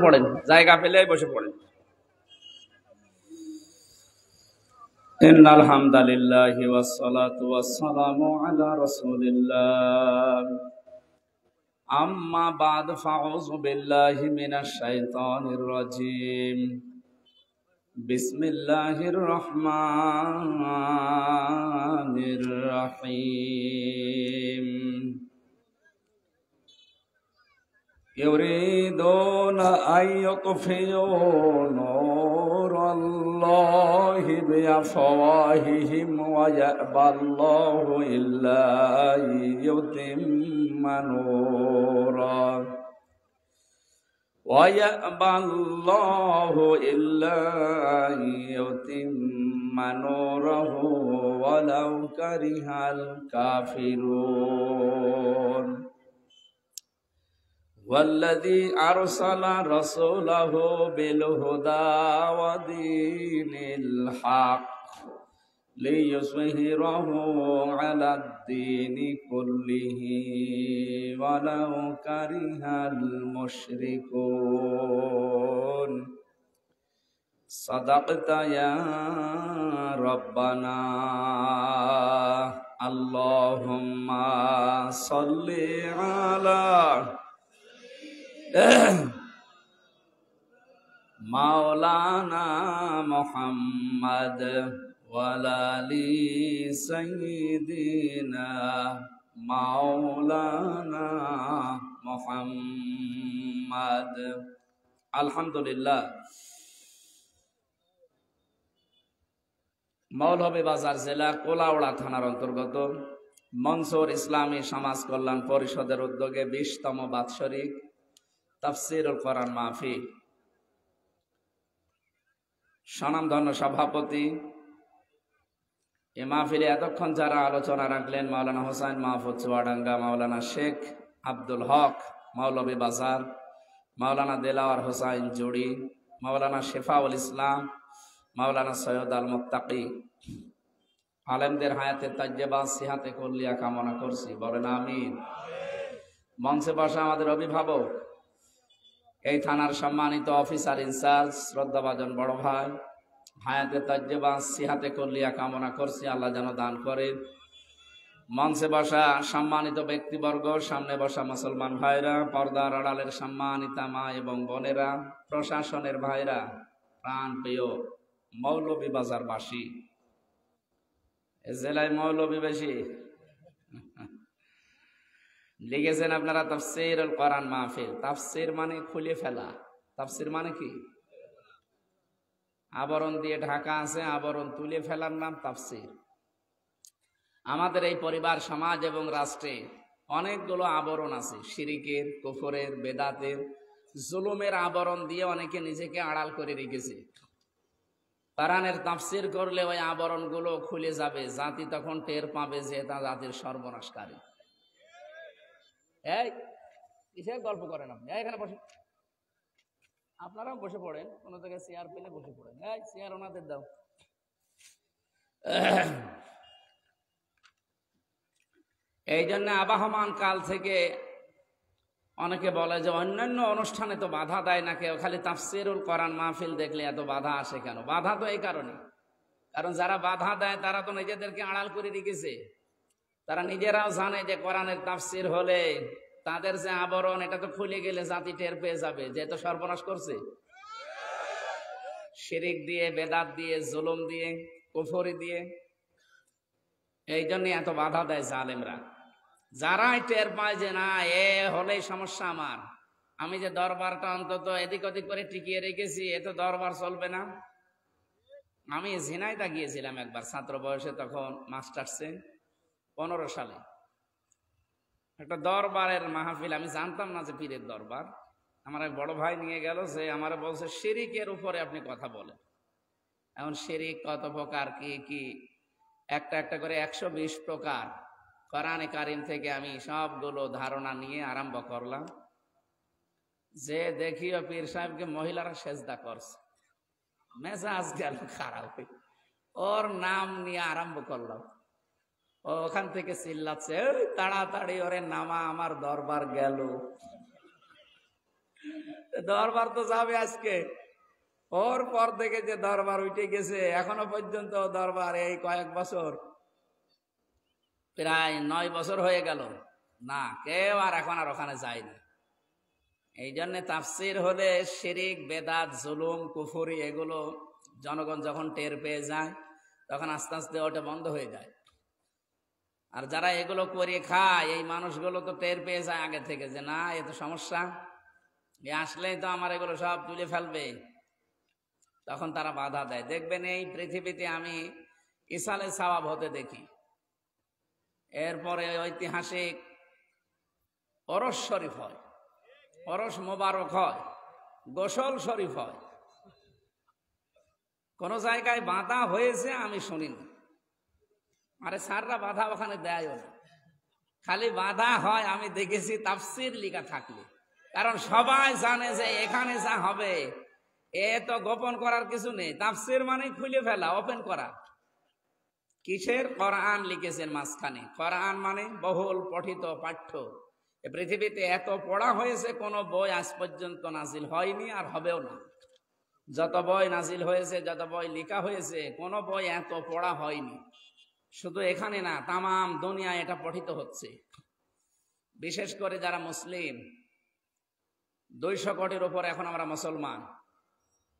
পড়েন, জায়গা পেলে বসে পড়েন। ইন্নাল হামদালিল্লাহি ওয়াস সালাতু ওয়াস সালামু আলা রাসূলিল্লাহ। আম্মা বাদ ফাউযু বিল্লাহি মিনাশ শাইতানির রাজীম। বিসমিল্লাহির রহমানির রহিম। ইউরিদুনা আইয়ুতফিউ নূরাল্লাহি বিআফওয়াহিহিম ওয়া ইয়াবাল্লাহু ইল্লা ইউতিম্মা নূরাহু ওয়া ইয়াবাল্লাহু ইল্লা ইউতিম্মা নূরাহু ওয়ালাউ কারিহাল কাফিরুন। والذي أرسل رسوله بالهدى ودين الحق ليظهره على الدين كله ولو كره المشركون. صدقت يا ربنا. اللهم صل على মাওলানা মুহাম্মদ ওয়ালা আলি সাইয়্যিদিনা মাওলানা মুহাম্মদ। আলহামদুলিল্লাহ। মৌলভীবাজার জেলা কোলাউড়া থানার অন্তর্গত মনসুর ইসলামী সমাজ কল্যাণ পরিষদের উদ্যোগে 20তম বাৎসরিক তাফসীরুল কোরআন মাহফিল। স্বনামধন্য সভাপতি এ মাহফিলে এতক্ষণ যারা আলোচনা রাখলেন মাওলানা হোসাইন মাহফুজ চুয়াডাঙ্গা, মাওলানা শেখ আব্দুল হক মৌলভীবাজার, মাওলানা দেলাওয়ার হোসাইন জুড়ি, মাওলানা শেফাউল ইসলাম, মাওলানা সৈয়দ আল মুত্তাকি, আলেমদের হায়াতে তাজ্জেবা সিহাতে কুল্লিয়া কামনা করছি, বলেন আমিন। মঞ্চে বসা আমাদের অভিভাবক, এই থানার সম্মানিত অফিসার ইনচার্জ শ্রদ্ধাভাজন বড় ভাই, হায়াতে তাজ্জেবা সিহাতে কুল্লিয়া কামনা করছি, আল্লাহ যেন দান করে। মঞ্চে বসা সম্মানিত ব্যক্তিবর্গ, সামনে বসা মুসলমান ভাইরা, পর্দার আড়ালের সম্মানিতা মা এবং বোনেরা, প্রশাসনের ভাইরা, প্রাণ প্রিয় মৌলভীবাজারবাসী। এ জেলায় মৌলভী বেশি। লিখেছেন আপনারা তাফসীরুল কোরআন মাহফিল। তাফসীর মানে খুলে ফেলা। তাফসীর মানে কি? আবরণ দিয়ে ঢাকা আছে, আবরণ তুলে ফেলার নাম তাফসীর। আমাদের এই পরিবার, সমাজ এবং রাষ্ট্রে অনেকগুলো আবরণ আছে। শিরিকের, কুফরের, বেদাতের, জুলুমের আবরণ দিয়ে অনেকে নিজেকে আড়াল করে রেখেছে। কোরআনের তাফসীর করলে ওই আবরণগুলো খুলে যাবে, জাতি তখন টের পাবে যে তা জাতির সর্বনাশকারী। এই কিসের গল্প করেন আপনি? এখানে বসে, আপনারাও বসে পড়েন, কোনো জায়গায় চেয়ার পেলে বসে পড়েন। এই চেয়ার ওনাদের দাও। এই জন্য আবহমান কাল থেকে অনেকে বলে যে অন্যান্য অনুষ্ঠানে তো বাধা দেয় না কেউ, খালি তাফসীরুল কোরআন মাহফিল দেখলে এত বাধা আসে কেন? বাধা তো এই কারণে, কারণ যারা বাধা দেয় তারা তো নিজেদেরকে আড়াল করে রেখেছে। তারা নিজেরাও জানে যে কোরআনের তাফসীর হলে তাদের যে আবরণ, এটা তো খুলে গেলে জাতি টের পেয়ে যাবে যে তো সর্বনাশ করছে। শিরিক দিয়ে, বেদাত দিয়ে, জুলুম দিয়ে, কুফরি দিয়ে। এই জন্য এত বাধা দেয় জালেমরা। যারাই টের পায় যে না এ হলেই সমস্যা আমার, আমি যে দরবারটা অন্তত এদিক ওদিক করে টিকিয়ে রেখেছি, এ তো দরবার চলবে না। আমি ঝিনাইদহ গিয়েছিলাম একবার ছাত্র বয়সে, তখন মাস্টার্সে 15 সালে। একটা দরবারের মাহফিল, আমি জানতাম না যে পীরের দরবার। আমার এক বড় ভাই নিয়ে গেল, যে আমার বলছে শিরিকের উপরে আপনি কথা বলেন। এখন শিরিক কত প্রকার, কি কি, একটা একটা করে 120 প্রকার কোরআনে কারিম থেকে আমি সবগুলো ধারণা নিয়ে আরম্ভ করলাম। যে দেখিও পীর সাহেবকে মহিলারা সেজদা করছে, মেজাজ গেল খারাপ। ওর নাম নিয়ে আরম্ভ করলাম। ওখান থেকে চিল্লাচ্ছে, তাড়াতাড়ি ওরে নামা, আমার দরবার গেল। দরবার তো যাবে আজকে, ওর পর থেকে যে দরবার উঠে গেছে, এখনো পর্যন্ত দরবার এই কয়েক বছর, প্রায় 9 বছর হয়ে গেল না, কেউ আর এখন আর ওখানে যায় না। এই জন্য তাফসির হলে শিরিক, বেদাত, জুলুম, কুফরি এগুলো জনগণ যখন টের পেয়ে যায় তখন আস্তে আস্তে ওটা বন্ধ হয়ে যায়। আর যারা এগুলো করে খায় এই মানুষগুলো তো টের পেয়ে যায় আগে থেকে যে না, এ তো সমস্যা, এ আসলেই তো আমার এগুলো সব তুলে ফেলবে, তখন তারা বাধা দেয়। দেখবেন এই পৃথিবীতে আমি ইসালে সওয়াব হতে দেখি, এরপরে ঐতিহাসিক ওরস শরীফ হয়, ওরস মোবারক হয়, গোসল শরীফ হয়, কোন জায়গায় বাধা হয়েছে আমি শুনিনি। আরে স্যাররা বাধা ওখানে দেয়ও না, খালি বাধা হয় আমি দেখেছি তাফসির লিখা থাকলে, কারণ সবাই জানে যে এখানে যা হবে এ তো গোপন করার কিছু নেই। তাফসির মানে খুলে ফেলা, ওপেন করা। কিসের? কোরআন লিখেছেন মাঝখানে। কোরআন মানে বহুল পঠিত পাঠ্য। এ পৃথিবীতে এত পড়া হয়েছে, কোন বই আজ পর্যন্ত নাজিল হয়নি আর হবেও না। যত বই নাজিল হয়েছে, যত বই লেখা হয়েছে, কোন বই এত পড়া হয়নি। শুধু এখানে না, তামাম দুনিয়া এটা পঠিত হচ্ছে। বিশেষ করে যারা মুসলিম, 200 কোটির উপর এখন আমরা মুসলমান,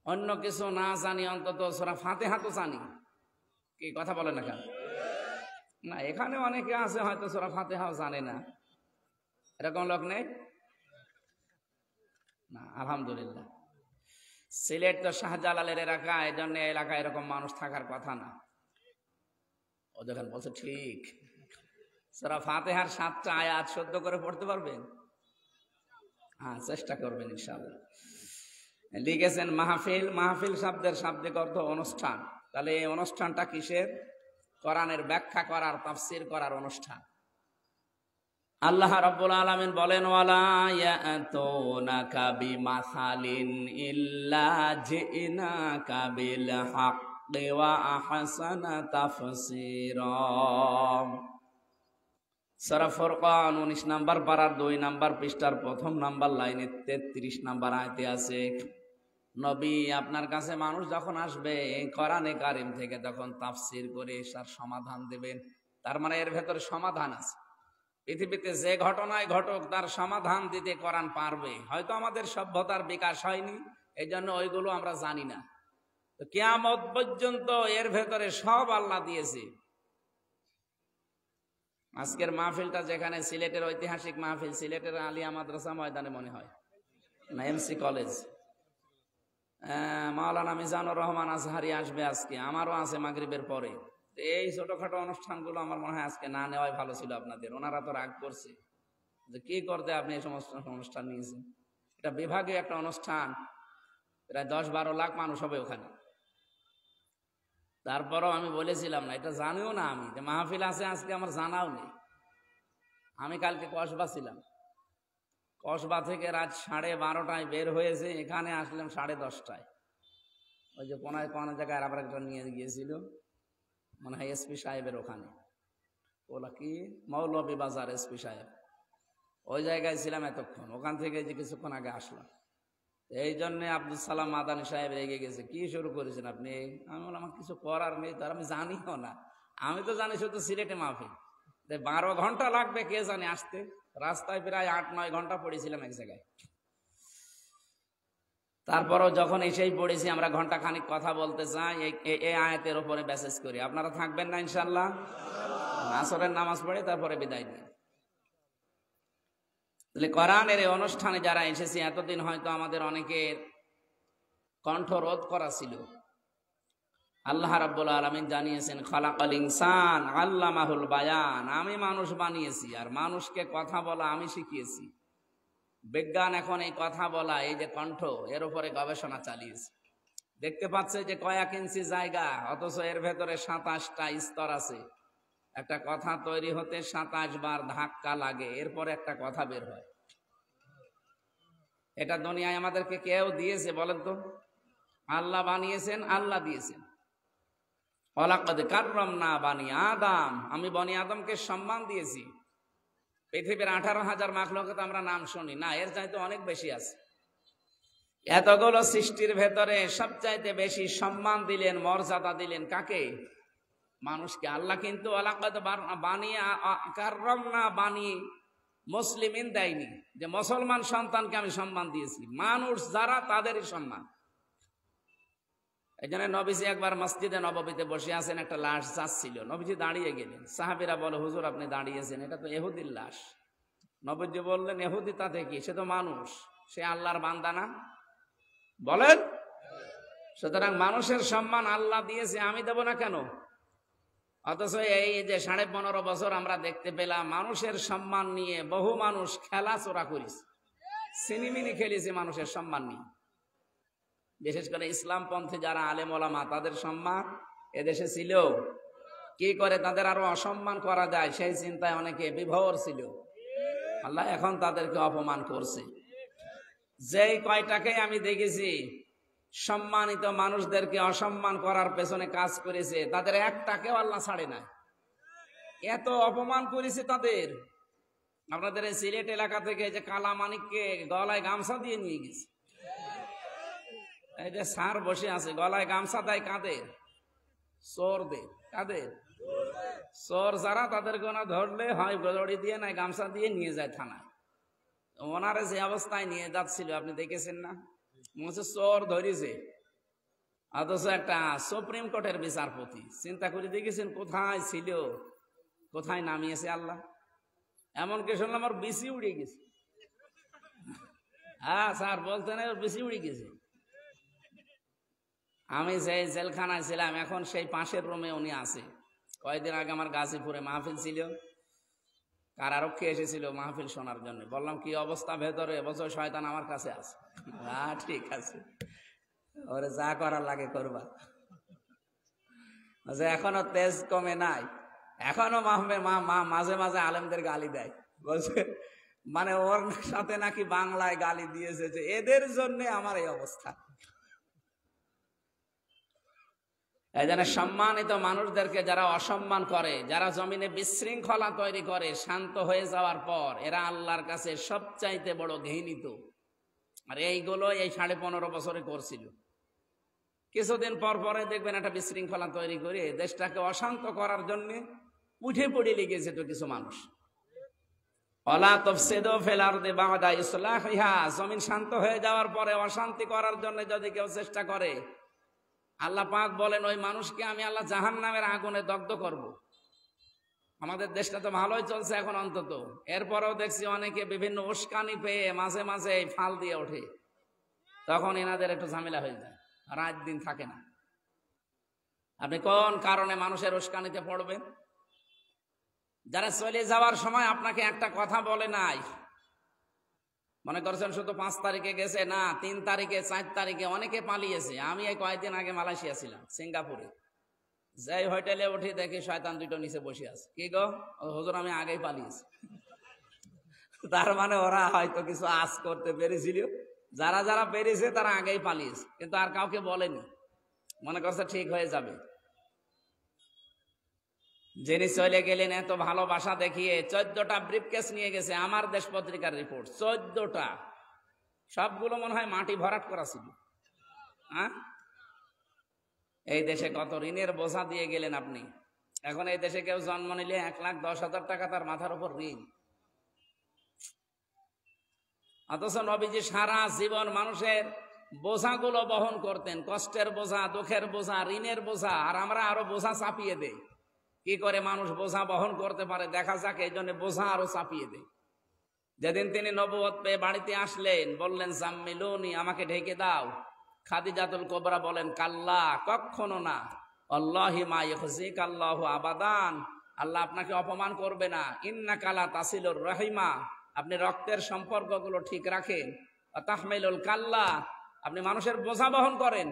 অন্য কিছু না জানি অন্তত সূরা ফাতিহা তো জানি। কি কথা বলে না কেন? না, এখানে অনেকে আছে হয়তো সূরা ফাতিহাও জানে না, এরকম লোক নেই না? আলহামদুলিল্লাহ। সিলেট তো শাহজালালের এলাকা, এই জন্য এলাকায় এরকম মানুষ থাকার কথা না। ও যখন বলছে ঠিক, সূরা ফাতিহার 7টা আয়াত শুদ্ধ করে পড়তে পারবেন? হ্যাঁ, চেষ্টা করবেন ইনশাআল্লাহ। লিখেছেন মাহফিল। মাহফিল শব্দের শাব্দিক অর্থ অনুষ্ঠান। তাহলে এই অনুষ্ঠানটা কিসের? কোরআনের ব্যাখ্যা করার, তাফসীর করার অনুষ্ঠান। আল্লাহ রাব্বুল আলামিন বলেন, ওয়ালা ইয়াতুনাকা বিমাসালিন ইল্লা জিনাকা বিল হাক্কি ওয়া আহসানা তাফসীরা। সূরা ফুরকান 19 নম্বর পারার 2 নম্বর পৃষ্ঠার 1ম নম্বর লাইনে 33 নম্বর আয়াতে আছে, নবী আপনার কাছে মানুষ যখন আসবে কোরআনে কারিম থেকে তখন তাফসীর করে তার সমাধান দেবেন। তার মানে এর ভেতরে সমাধান আছে। পৃথিবীতে যে ঘটনায় ঘটক তার সমাধান দিতে কোরআন পারবে। হয়তো আমাদের সভ্যতার বিকাশ হয়নি, এই জন্য ওইগুলো আমরা জানি না। তো কিয়ামত পর্যন্ত এর ভেতরে সব আল্লাহ দিয়েছে। আজকের মাহফিলটা যেখানে, সিলেটের ঐতিহাসিক মাহফিল, সিলেটের আলিয়া মাদ্রাসা ময়দানে মনে হয় না, এমসি কলেজ, মাওলানা মিজানুর রহমান আজহারি আসবে আজকে, আমারও আছে মাগরিবের পরে। এই ছোটখাটো অনুষ্ঠানগুলো আমার মনে হয় আজকে না নেওয়াই ভালো ছিল আপনাদের। ওনারা তো রাগ করছে যে কি করতে আপনি এই সমস্ত অনুষ্ঠান নিয়েছেন। এটা বিভাগীয় একটা অনুষ্ঠান, প্রায় 10-12 লাখ মানুষ হবে ওখানে। তারপরও আমি বলেছিলাম না, এটা জানিও না আমি যে মাহফিল আছে আজকে, আমার জানাও নেই। আমি কালকে কসবা ছিলাম, কসবা থেকে রাত 12:30টায় বের হয়েছে, এখানে আসলাম 10:30টায়। ওই যে কোন জায়গায় আবার একটা নিয়ে গিয়েছিল, মনে হয় এসপি সাহেবের ওখানে, ওলা কি মৌলভী বাজার এসপি সাহেব, ওই জায়গায় ছিলাম এতক্ষণ। ওখান থেকে যে কিছুক্ষণ আগে আসলাম। এই জন্যে আব্দুল সালাম মাদানী সাহেব রেগে গেছে, কি শুরু করেছেন আপনি? আমি বললাম আমার কিছু করার নেই, তার আমি জানিও না। আমি তো জানি শুধু সিলেটে মাহফিল, 12 ঘন্টা লাগবে কে জানে আসতে। রাস্তায় প্রায় 8-9 ঘন্টা পড়েছিলাম এক জায়গায়। তারপরও যখন এসেই পড়েছি, আমরা ঘন্টা খানিক কথা বলতে চাই এই আয়াতের উপরে মেসেজ করি। আপনারা থাকবেন না ইনশাল্লাহ? আসরের নামাজ পড়ে তারপরে বিদায় নিন। তাহলে কোরআনের এই অনুষ্ঠানে যারা এসেছে, এতদিন হয়তো আমাদের অনেকের কণ্ঠ রোধ করা ছিল। আল্লাহ রাব্বুল আলামিন জানিয়েছেন, খালাকাল ইনসান আল্লামাহুল বায়ান, আমি মানুষ বানিয়েছি আর মানুষকে কথা বলা আমি শিখিয়েছি। বিজ্ঞান এখন এই কথা বলা, এই যে কণ্ঠ, এর উপরে গবেষণা চালিয়েছে। দেখতে পাচ্ছে যে কয়েক ইঞ্চি জায়গা, অথচ এর ভেতরে 27টা স্তর আছে। একটা কথা তৈরি হতে 27 বার ধাক্কা লাগে, এরপরে একটা কথা বের হয়। এটা দুনিয়ায় আমাদেরকে কেউ দিয়েছে বলেন তো? আল্লাহ বানিয়েছেন, আল্লাহ দিয়েছেন। ওয়ালাকাদ কাররামনা বানি আদম, আমি বনি আদমকে সম্মান দিয়েছি। পৃথিবীর 18,000 মাখলুকাত আমরা নাম শুনি না, এর চাইতে অনেক বেশি আছে। এতগুলো সৃষ্টির ভেতরে সবচাইতে বেশি সম্মান দিলেন, মর্যাদা দিলেন কাকে? মানুষকে। আল্লাহ কিন্তু বানিয়ে মুসলিমিন দেয়নি, যে মুসলমান সন্তানকে আমি সম্মান দিয়েছি। মানুষ যারা, তাদেরই সম্মান। এই জন্য নবীজি একবার মসজিদে নববীতে বসে আছেন, একটা লাশ যাচ্ছিল, নবীজি দাঁড়িয়ে গেলেন। সাহাবীরা বলে, হুজুর আপনি দাঁড়িয়েছেন, এটা তো ইহুদির লাশ। নবীজি বললেন, ইহুদি তাতে কি, সে তো মানুষ, সে আল্লাহর বান্দা না? বলেন। সুতরাং মানুষের সম্মান আল্লাহ দিয়েছে, আমি দেব না কেন? অথচ এই যে 15.5 বছর আমরা দেখতে পেলাম, মানুষের সম্মান নিয়ে বহু মানুষ খেলাচোরা করেছে, সিনিমিনি খেলেছে মানুষের সম্মান নিয়ে। বিশেষ করে ইসলামপন্থী যারা আলেম ওলামা, তাদের সম্মান এদেশে ছিল। কি করে তাদের আরো অসম্মান করা যায় সেই চিন্তায় অনেকে বিভোর ছিল। আল্লাহ এখন তাদেরকে অপমান করছে। যেই কয়টাকে আমি দেখেছি সম্মানিত মানুষদেরকে অসম্মান করার পেছনে কাজ করেছে, তাদের একটাকেও আল্লাহ ছাড়ে না। এত অপমান করেছে তাদের। আপনাদের এই সিলেট এলাকা থেকে যে কালা মানিককে গলায় গামছা দিয়ে নিয়ে গেছে, এই যে স্যার বসে আছে, গলায় গামছা দেয় কাদের? চোরদের। কাদের? চোর যারা, তাদেরকে ওনা ধরলে হয় গড়ি দিয়ে, নাই গামছা দিয়ে নিয়ে যায় থানায়। ওনারা যে অবস্থায় নিয়ে যাচ্ছিল আপনি দেখেছেন না? মনে চোর ধরেছে, অথচ একটা সুপ্রিম কোর্টের বিচারপতি। চিন্তা করে দেখেছেন কোথায় ছিল, কোথায় নামিয়েছে আল্লাহ। এমনকি শুনলাম আমার বিসি উড়ে গেছে। হ্যাঁ স্যার বলতেন, বিসি উড়ে গেছে। আমি সেই জেলখানায় ছিলাম, এখন সেই পাশের রুমে উনি আছে। কয়েকদিন আগে আমার গাজীপুরে মাহফিল ছিল, কারারক্ষী এসেছিল মাহফিল শোনার জন্য। বললাম কি অবস্থা ভেতরে? বছর শয়তান আমার কাছে আছে। হ্যাঁ ঠিক আছে, ওরে যা করার লাগে করবা। এখনো তেজ কমে নাই, এখনো মাঝে মাঝে আলেমদের গালি দেয়, বলছে মানে ওর সাথে নাকি বাংলায় গালি দিয়েছে, যে এদের জন্য আমার এই অবস্থা। এই জন্য সম্মানিত মানুষদেরকে যারা অসম্মান করে, যারা জমিনে বিশৃঙ্খলা তৈরি করে, শান্ত হয়ে যাওয়ার পর এরা আল্লাহর কাছে সবচাইতে বড় ঘৃণিত। আর এইগুলো এই 15.5 বছরে করছিল। কিছুদিন পর পরে দেখবেন একটা বিশৃঙ্খলা তৈরি করে দেশটাকে অশান্ত করার জন্য উঠে পড়ে লেগেছে তো কিছু মানুষ। ওয়ালা তুফসিদু ফিল আরদি বা'দা ইসলাহিহা, জমিন শান্ত হয়ে যাওয়ার পরে অশান্তি করার জন্য যদি কেউ চেষ্টা করে, আল্লাহ পাক বলেন ওই মানুষকে আমি আল্লাহ জাহান্নামের আগুনে দগ্ধ করব। আমাদের দেশটা তো ভালোই চলছে এখন অন্তত, এরপরেও দেখছি অনেকে বিভিন্ন উস্কানি পেয়ে মাঝে মাঝে ফাল দিয়ে ওঠে, তখন এনাদের একটু ঝামেলা হয়ে যায়, রাত দিন থাকে না। আপনি কোন কারণে মানুষের উস্কানিতে পড়বেন? যারা চলে যাওয়ার সময় আপনাকে একটা কথা বলে নাই, মনে করছেন শুধু 5 তারিখে গেছে, না 3 তারিখে 4 তারিখে অনেকে পালিয়েছে। আমি এই কয়েকদিন আগে মালয়েশিয়া ছিলাম, সিঙ্গাপুরে। যাই হোটেলে উঠি দেখি শয়তান দুটো নিচে বসে আছে। কি গো? হুজুর আমি আগেই পালিয়েছি। তার মানে ওরা হয়তো কিছু আজ করতে পেরেছিল, যারা যারা পেরেছে তারা আগেই পালিয়েছে, কিন্তু আর কাউকে বলেনি, মনে করছে ঠিক হয়ে যাবে। যিনি চলে গেলেন এত ভালোবাসা দেখিয়ে 14টা ব্রিফকেস নিয়ে গেছে, আমার দেশ পত্রিকার রিপোর্ট। 14টা, সবগুলো মনে হয় মাটি ভরাট করা ছিল। হ্যাঁ, এই দেশে কত ঋণের বোঝা দিয়ে গেলেন আপনি। এখন এই দেশে কেউ জন্ম নিলে 1,10,000 টাকা তার মাথার উপর ঋণ। অথচ নবীজি সারা জীবন মানুষের বোঝাগুলো বহন করতেন, কষ্টের বোঝা, দুঃখের বোঝা, ঋণের বোঝা। আর আমরা আরো বোঝা চাপিয়ে দেই। কি করে মানুষ বোঝা বহন করতে পারে দেখা যাক, এই জন্য বোঝা আরো চাপিয়ে দেয়। যেদিন তিনি নবুয়ত পেয়ে বাড়িতে আসলেন, বললেন জাম্মিলুনি, আমাকে ঢেকে দাও। খাদিজাতুল কুবরা বলেন কাল্লা, কখনো না। আল্লাহি মা ইখজিকাল্লাহু আবাদান, আল্লাহ আপনাকে অপমান করবে না। ইন্নাকা লা তাসিলুর রাহিমা, আপনি রক্তের সম্পর্কগুলো ঠিক রাখেন। তাহমিলুল কাল্লা, আপনি মানুষের বোঝা বহন করেন,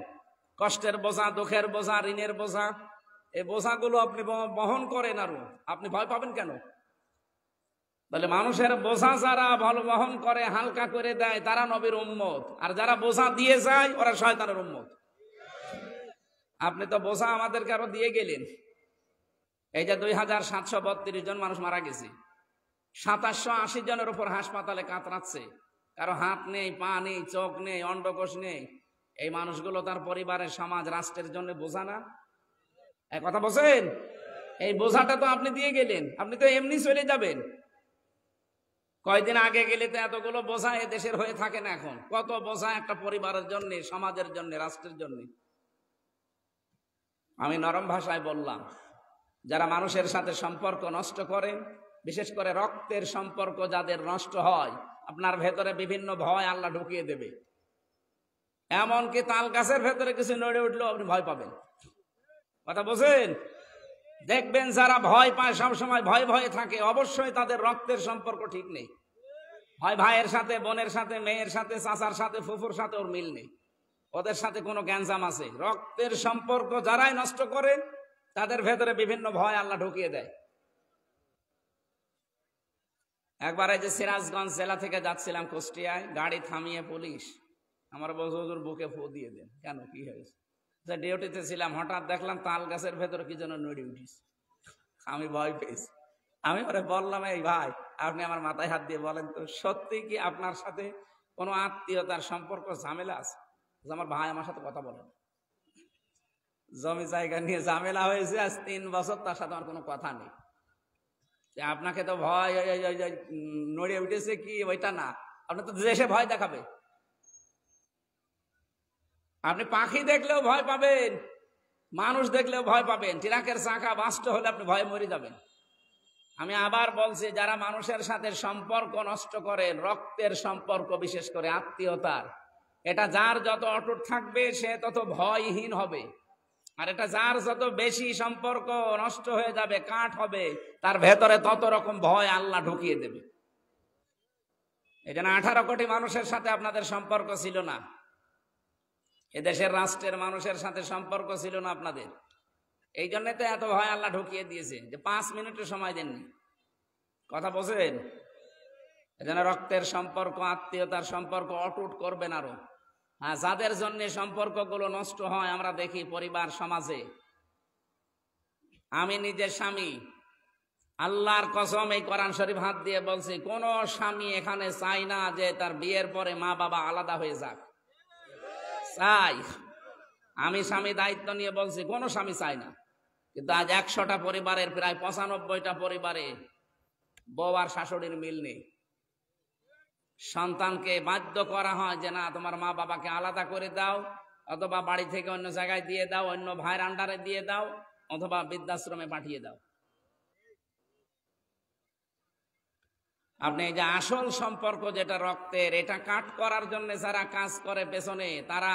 কষ্টের বোঝা, দুঃখের বোঝা, ঋণের বোঝা, এই বোঝাগুলো আপনি বহন করেন। আরো আপনি ভয় পাবেন কেন? তাহলে মানুষের বোঝা যারা ভালো বহন করে, হালকা করে দেয়, তারা নবীর উম্মত। আর যারা বোঝা দিয়ে যায় ওরা শয়তানের উম্মত। আপনি তো বোঝা আমাদেরকে আরো দিয়ে গেলেন। এই যে 2732 জন মানুষ মারা গেছে, 2780 জনের উপর হাসপাতালে কাতরাচ্ছে, কারো হাত নেই, পা নেই, চোখ নেই, অন্ডকোষ নেই, এই মানুষগুলো তার পরিবারের, সমাজ, রাষ্ট্রের জন্য বোঝা না? এক কথা বলছেন, এই বোঝাটা তো আপনি দিয়ে গেলেন, আপনি তো এমনি চলে যাবেন। কয়দিন আগে গেলে তো এতগুলো বোঝা এ দেশের হয়ে থাকে না। এখন কত বোঝা একটা পরিবারের জন্য, সমাজের জন্য, রাষ্ট্রের জন্য। আমি নরম ভাষায় বললাম, যারা মানুষের সাথে সম্পর্ক নষ্ট করে, বিশেষ করে রক্তের সম্পর্ক যাদের নষ্ট হয়, আপনার ভেতরে বিভিন্ন ভয় আল্লাহ ঢুকিয়ে দেবে। এমনকি তাল গাছের ভেতরে কিছু নড়ে উঠলেও আপনি ভয় পাবেন। কথা বোঝেন? দেখবেন যারা ভয় পায়, সবসময় ভয়ে ভয়ে থাকে, অবশ্যই তাদের রক্তের সম্পর্ক ঠিক নেই। হয় ভাইয়ের সাথে, বোনের সাথে, মেয়ের সাথে, চাচার সাথে, ফুফুর সাথে ওর মিল নেই, ওদের সাথে কোনো গ্যাঞ্জাম আছে। রক্তের সম্পর্ক যারাই নষ্ট করে, তাদের ভেতরে বিভিন্ন ভয় আল্লাহ ঢুকিয়ে দেয়। একবার এই যে সিরাজগঞ্জ জেলা থেকে যাচ্ছিলাম কুষ্টিয়ায়, গাড়ি থামিয়ে পুলিশ আমার বলছে, হুজুর বুকে ফু দিয়ে দেন। কেন, কি হয়েছে? ডিউটিতে ছিলাম, হঠাৎ দেখলাম তাল গাছের ভেতরে কি যেন নড়ে উঠিস। আমি ভয় পেয়েছি। আমি ওরে বললাম, এই ভাই, আপনি আমার মাথায় হাত দিয়ে বলেন তো, সত্যি কি আপনার সাথে কোনো আত্মীয়তার সম্পর্ক ঝামেলা আছে? আমার ভাই আমার সাথে কথা বলেন, জমি জায়গা নিয়ে ঝামেলা হয়েছে, আজ 3 বছর তার সাথে আমার কোনো কথা নেই। আপনাকে তো ভয় নড়ে উঠেছে কি ওইটা না, আপনি তো দেশে ভয় দেখাবে। আপনি পাখি দেখলেও ভয় পাবেন, মানুষ দেখলেও ভয় পাবেন। ট্রাকের চাকা বাস্ট হলে আপনি ভয়ে মরে যাবেন। আমি আবার বলছি, যারা মানুষের সাথে সম্পর্ক নষ্ট করেন, রক্তের সম্পর্ক, বিশেষ করে আত্মীয়তার, এটা যার যত অটুট থাকবে সে তত ভয়হীন হবে। আর এটা যার যত বেশি সম্পর্ক নষ্ট হয়ে যাবে, কাট হবে, তার ভেতরে তত রকম ভয় আল্লাহ ঢুকিয়ে দেবে। এই জন্য 18 কোটি মানুষের সাথে আপনাদের সম্পর্ক ছিল না, এদেশের রাষ্ট্রের মানুষের সাথে সম্পর্ক ছিল না আপনাদের। এই জন্য তো এত ভয় আল্লাহ ঢুকিয়ে দিয়েছে যে 5 মিনিটের সময় দেননি। কথা বোঝেন? এই জন্য রক্তের সম্পর্ক, আত্মীয়তার সম্পর্ক অটুট করবেন আরো। হ্যাঁ, যাদের জন্য সম্পর্কগুলো নষ্ট হয় আমরা দেখি পরিবার, সমাজে। আমি নিজে স্বামী, আল্লাহর কসম, এই কোরআন শরীফ হাত দিয়ে বলছি, কোন স্বামী এখানে চাই না যে তার বিয়ের পরে মা বাবা আলাদা হয়ে যাক। চাই, আমি স্বামী দায়িত্ব নিয়ে বলছি, কোন স্বামী চাই না। কিন্তু আজ 100টা পরিবারের প্রায় 95টা পরিবারে বউ আর শাশুড়ির মিল নেই। সন্তানকে বাধ্য করা হয় যে না, তোমার মা বাবাকে আলাদা করে দাও, অথবা বাড়ি থেকে অন্য জায়গায় দিয়ে দাও, অন্য ভাইয়ের আন্ডারে দিয়ে দাও, অথবা বৃদ্ধাশ্রমে পাঠিয়ে দাও। আপনি এই যে আসল সম্পর্ক যেটা রক্তের, এটা কাট করার জন্য যারা কাজ করে পেছনে, তারা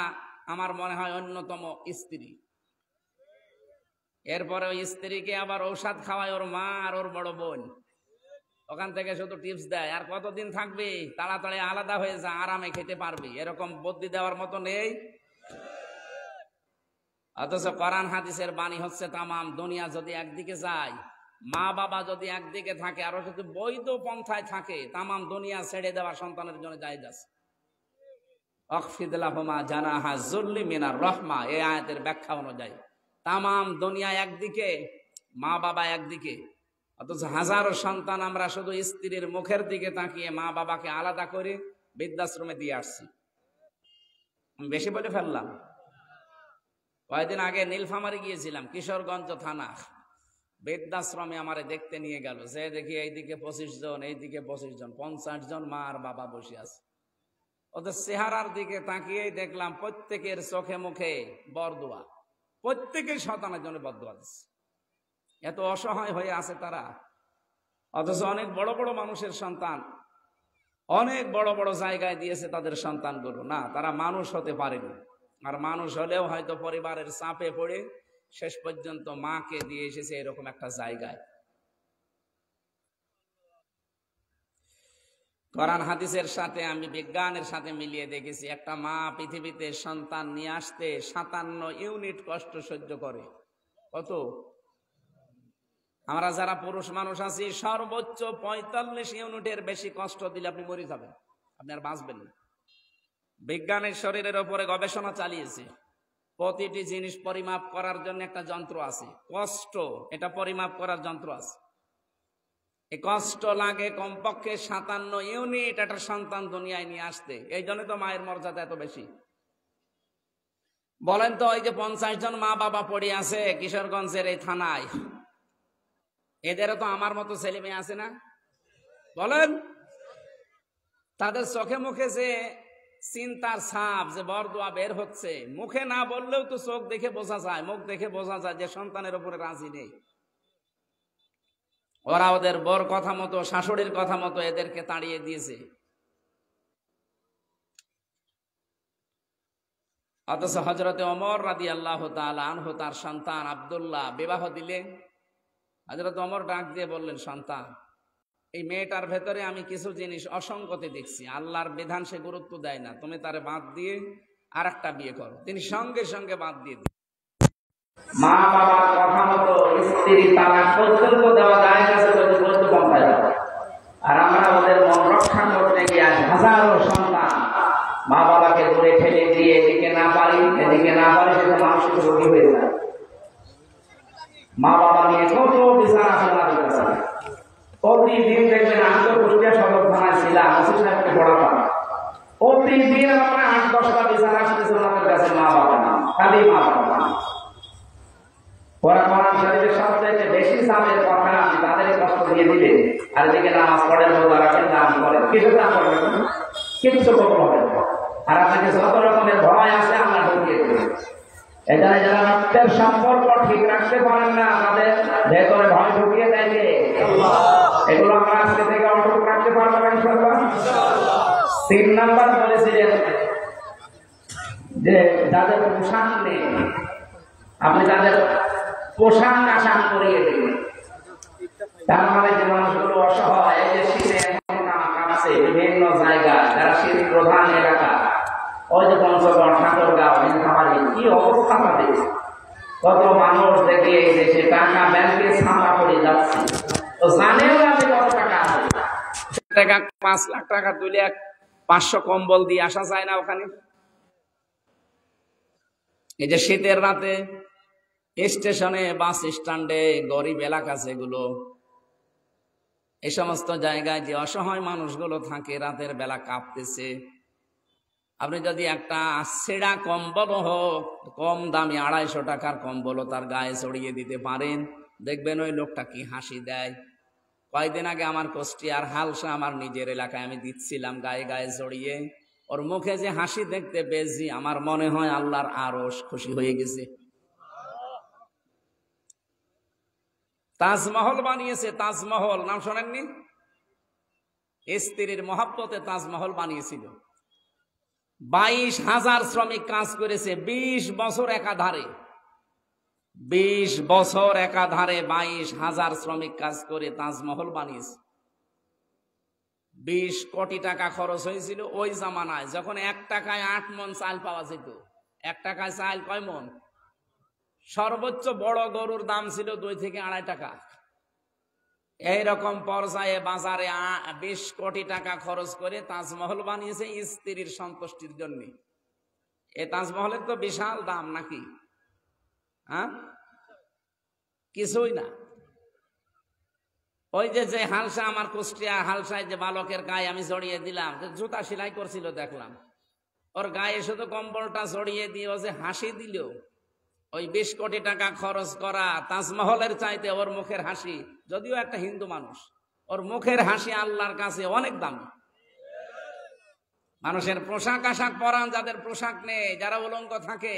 আমার মনে হয় অন্যতম স্ত্রী। এরপরে ওই স্ত্রীকে আবার ঔষধ খাওয়ায় ওর মা আর ওর বড় বোন, ওখান থেকে শুধু টিপস দেয়, আর কতদিন থাকবি, তাড়াতাড়ি আলাদা হয়ে যা, আরামে খেতে পারবি, এরকম বুদ্ধি দেওয়ার মতো নেই। অথচ কোরআন হাদিসের বাণী হচ্ছে, তামাম দুনিয়া যদি একদিকে যায়, মা বাবা যদি একদিকে থাকে, আরো যদি বৈধ পন্থায় থাকে, তামাম দুনিয়া ছেড়ে দেওয়া সন্তানের জন্য জায়েজ আছে। আখফিদ লাহুমা জানাহা যুল্লি মিনার রাহমা, এই আয়াতের ব্যাখ্যা অনুযায়ী তামাম দুনিয়া একদিকে, মা বাবা একদিকে, অথচ হাজারো সন্তান আমরা শুধু স্ত্রীর মুখের দিকে তাকিয়ে মা বাবাকে আলাদা করে বৃদ্ধাশ্রমে দিয়ে আসছি। আমি বেশি বলে ফেললাম? কয়েকদিন আগে নীলফামারী গিয়েছিলাম, কিশোরগঞ্জ থানা, বৃদ্ধাশ্রমে আমারে দেখতে নিয়ে গেল। সে দেখি এইদিকে 25 জন, এইদিকে 25 জন, 50 জন মা আর বাবা বসে আছে। ওদের চেহারার দিকে তাকিয়েই দেখলাম প্রত্যেকের চোখে মুখে বরদোয়া, প্রত্যেকের সন্তানের জন্য বরদোয়া দিচ্ছে। এত অসহায় হয়ে আছে তারা। অথচ অনেক বড় বড় মানুষের সন্তান, অনেক বড় বড় জায়গায় দিয়েছে তাদের সন্তানগুলো, না তারা মানুষ হতে পারেনি। আর মানুষ হলেও হয়তো পরিবারের চাপে পড়ে শেষ পর্যন্ত মাকে দিয়ে এসেছে এরকম একটা জায়গায়। কোরআন হাদিসের সাথে আমি বিজ্ঞানের সাথে মিলিয়ে দেখেছি, একটা মা পৃথিবীতে সন্তান নিয়ে আসতে 57 ইউনিট কষ্ট সহ্য করে। কত? আমরা যারা পুরুষ মানুষ আছি, সর্বোচ্চ 45 ইউনিটের বেশি কষ্ট দিলে আপনি মরে যাবেন, আপনি আর বাঁচবেন না। বিজ্ঞানের শরীরের উপরে গবেষণা চালিয়েছে, প্রতিটি জিনিস পরিমাপ করার জন্য একটা যন্ত্র আছে, কষ্ট এটা পরিমাপ করার যন্ত্র আছে। এ কষ্ট লাগে কমপক্ষে 57 ইউনিট একটা সন্তান দুনিয়ায় নিয়ে আসতে। এই জন্য তো মায়ের মর্যাদা এত বেশি। বলেন তো, ওই যে 50 জন মা বাবা পড়ে আছে কিশোরগঞ্জের এই থানায়, এদেরও তো আমার মতো ছেলে মেয়ে আছে না? বলেন, তাদের চোখে মুখে যে চিন্তার ছাপ, যে বরদোয়া বের হচ্ছে, মুখে না বললেও তো চোখ দেখে বোঝা যায়, মুখ দেখে বোঝা যায় যে সন্তানের উপরে রাজি নেই। ওরা ওদের বর কথা মতো, শাশুড়ির কথা মতো এদেরকে তাড়িয়ে দিয়েছে। অথচ হযরতে ওমর রাদিয়াল্লাহু তাআলা আনহু তার সন্তান আব্দুল্লাহ বিবাহ দিলে হযরত ওমর ডাক দিয়ে বললেন, সন্তান, এই মেয়েটার ভেতরে আমি কিছু জিনিস অসঙ্গতি দেখছি, আল্লাহর বিধান সে গুরুত্ব দেয় না, তুমি তারে বাদ দিয়ে আর একটা বিয়ে করো। তিনি সঙ্গে সঙ্গে বাদ দিয়ে দিলেন। মা বাবার কথা মতো স্ত্রী তালাক পর্যন্ত দেওয়া যায় কাছে বলতে পৌঁছায় না। আর আমরা ওদের মন রক্ষা করতে গিয়ে হাজারো সন্তান মা বাবাকে দূরে ঠেলে দিয়ে এদিকে না পারি এদিকে না পারি, সেটা মানসিক রোগী হয়ে যায়। মা বাবা নিয়ে কত বিচার আলোচনা করতেছে। প্রতিদিন দেখবেন আন্তঃকুষ্টিয়া সদর থানায় ছিলাম, ওসি সাহেবকে পড়াতাম, প্রতিদিন আমরা 8-10টা বিচার আসতেছে ওনাদের কাছে, মা বাবা না, খালি মা বাবা। ওরা কোরআন শরীফের সবচেয়ে বেশি সামের কথা আপনি তাদের কষ্ট দিয়ে দিলে, আর এদিকে নামাজ পড়েন, রোজা রাখেন, দান করেন, কিছু দান করবেন না, কিছু কখনো হবে না। আর আপনাকে যত রকমের ভয় আছে আমরা ঢুকিয়ে দেবেন। এখানে যারা রক্তের সম্পর্ক ঠিক রাখতে পারেন না, তাদের ভেতরে ভয় ঢুকিয়ে দেয় কে? এগুলো আমরা আজকে থেকে অটুট রাখতে পারবো না ইনশাআল্লাহ। 3 নাম্বার বলেছিলেন যে যাদের পোশাক নেই, আপনি তাদের পোশাক আশাক করিয়ে দেবেন। তার মানে যে মানুষগুলো অসহায়, এই যে শীতে কাছে বিভিন্ন জায়গায় যারা শীত প্রধান এলাকা, ওই যে পঞ্চগড়, ঠাকুরগাঁও, নীলফামারী, কি অবস্থা তাদের, কত মানুষ দেখে এই দেশে টাকা ব্যাংকে ছাপা করে যাচ্ছে, তো জানেও না যে কত টাকা আছে। 5 লাখ টাকা তুলে 500 কম্বল দিয়ে আসা যায় না ওখানে? এই যে শীতের রাতে স্টেশনে, বাস স্ট্যান্ডে, গরিব এলাকা যেগুলো, এই সমস্ত জায়গায় যে অসহায় মানুষগুলো থাকে, রাতের বেলা কাঁপতেছে, আপনি যদি একটা ছেঁড়া কম্বল হোক, কম দামি 250 টাকার কম্বল তার গায়ে ছড়িয়ে দিতে পারেন, দেখবেন ওই লোকটা কি হাসি দেয়। কয়েকদিন আগে আমার কুষ্টিয়ার হালসা, আমার নিজের এলাকায় আমি দিচ্ছিলাম, গায়ে গায়ে জড়িয়ে, ওর মুখে যে হাসি দেখতে পেয়েছি, আমার মনে হয় আল্লাহর আরশ খুশি হয়ে গেছে। তাজমহল বানিয়েছে, তাজমহল নাম শোনেননি? স্ত্রীর মহব্বতে তাজমহল বানিয়েছিল। 22,000 শ্রমিক কাজ করেছে 20 বছর একাধারে। 20 বছর একাধারে 22,000 শ্রমিক কাজ করে তাজমহল বানিয়েছে। 20 কোটি টাকা খরচ হয়েছিল ওই জামানায়, যখন 1 টাকায় 8 মণ চাল পাওয়া যেত। 1 টাকায় চাল কয় মণ? সর্বোচ্চ বড় গরুর দাম ছিল 2 থেকে 2.5 টাকা। এইরকম পর্যায়ে বাজারে 20 কোটি টাকা খরচ করে তাজমহল বানিয়েছে স্ত্রীর সন্তুষ্টির জন্য। এই তাজমহলের তো বিশাল দাম নাকি? হ্যাঁ, কিছুই না। ওই যে হালসা, আমার কুষ্টিয়া হালসায় যে বালকের গায়ে আমি জড়িয়ে দিলাম, জুতা সেলাই করছিল, দেখলাম ওর গায়ে শুধু কম্বলটা জড়িয়ে দিয়ে ও যে হাসি দিল, ওই 20 কোটি টাকা খরচ করা তাজমহলের চাইতে ওর মুখের হাসি, যদিও একটা হিন্দু মানুষ, ওর মুখের হাসি আল্লাহর কাছে অনেক দামি। মানুষের পোশাক আশাক পরান, যাদের পোশাক নেই, যারা উলঙ্গ থাকে,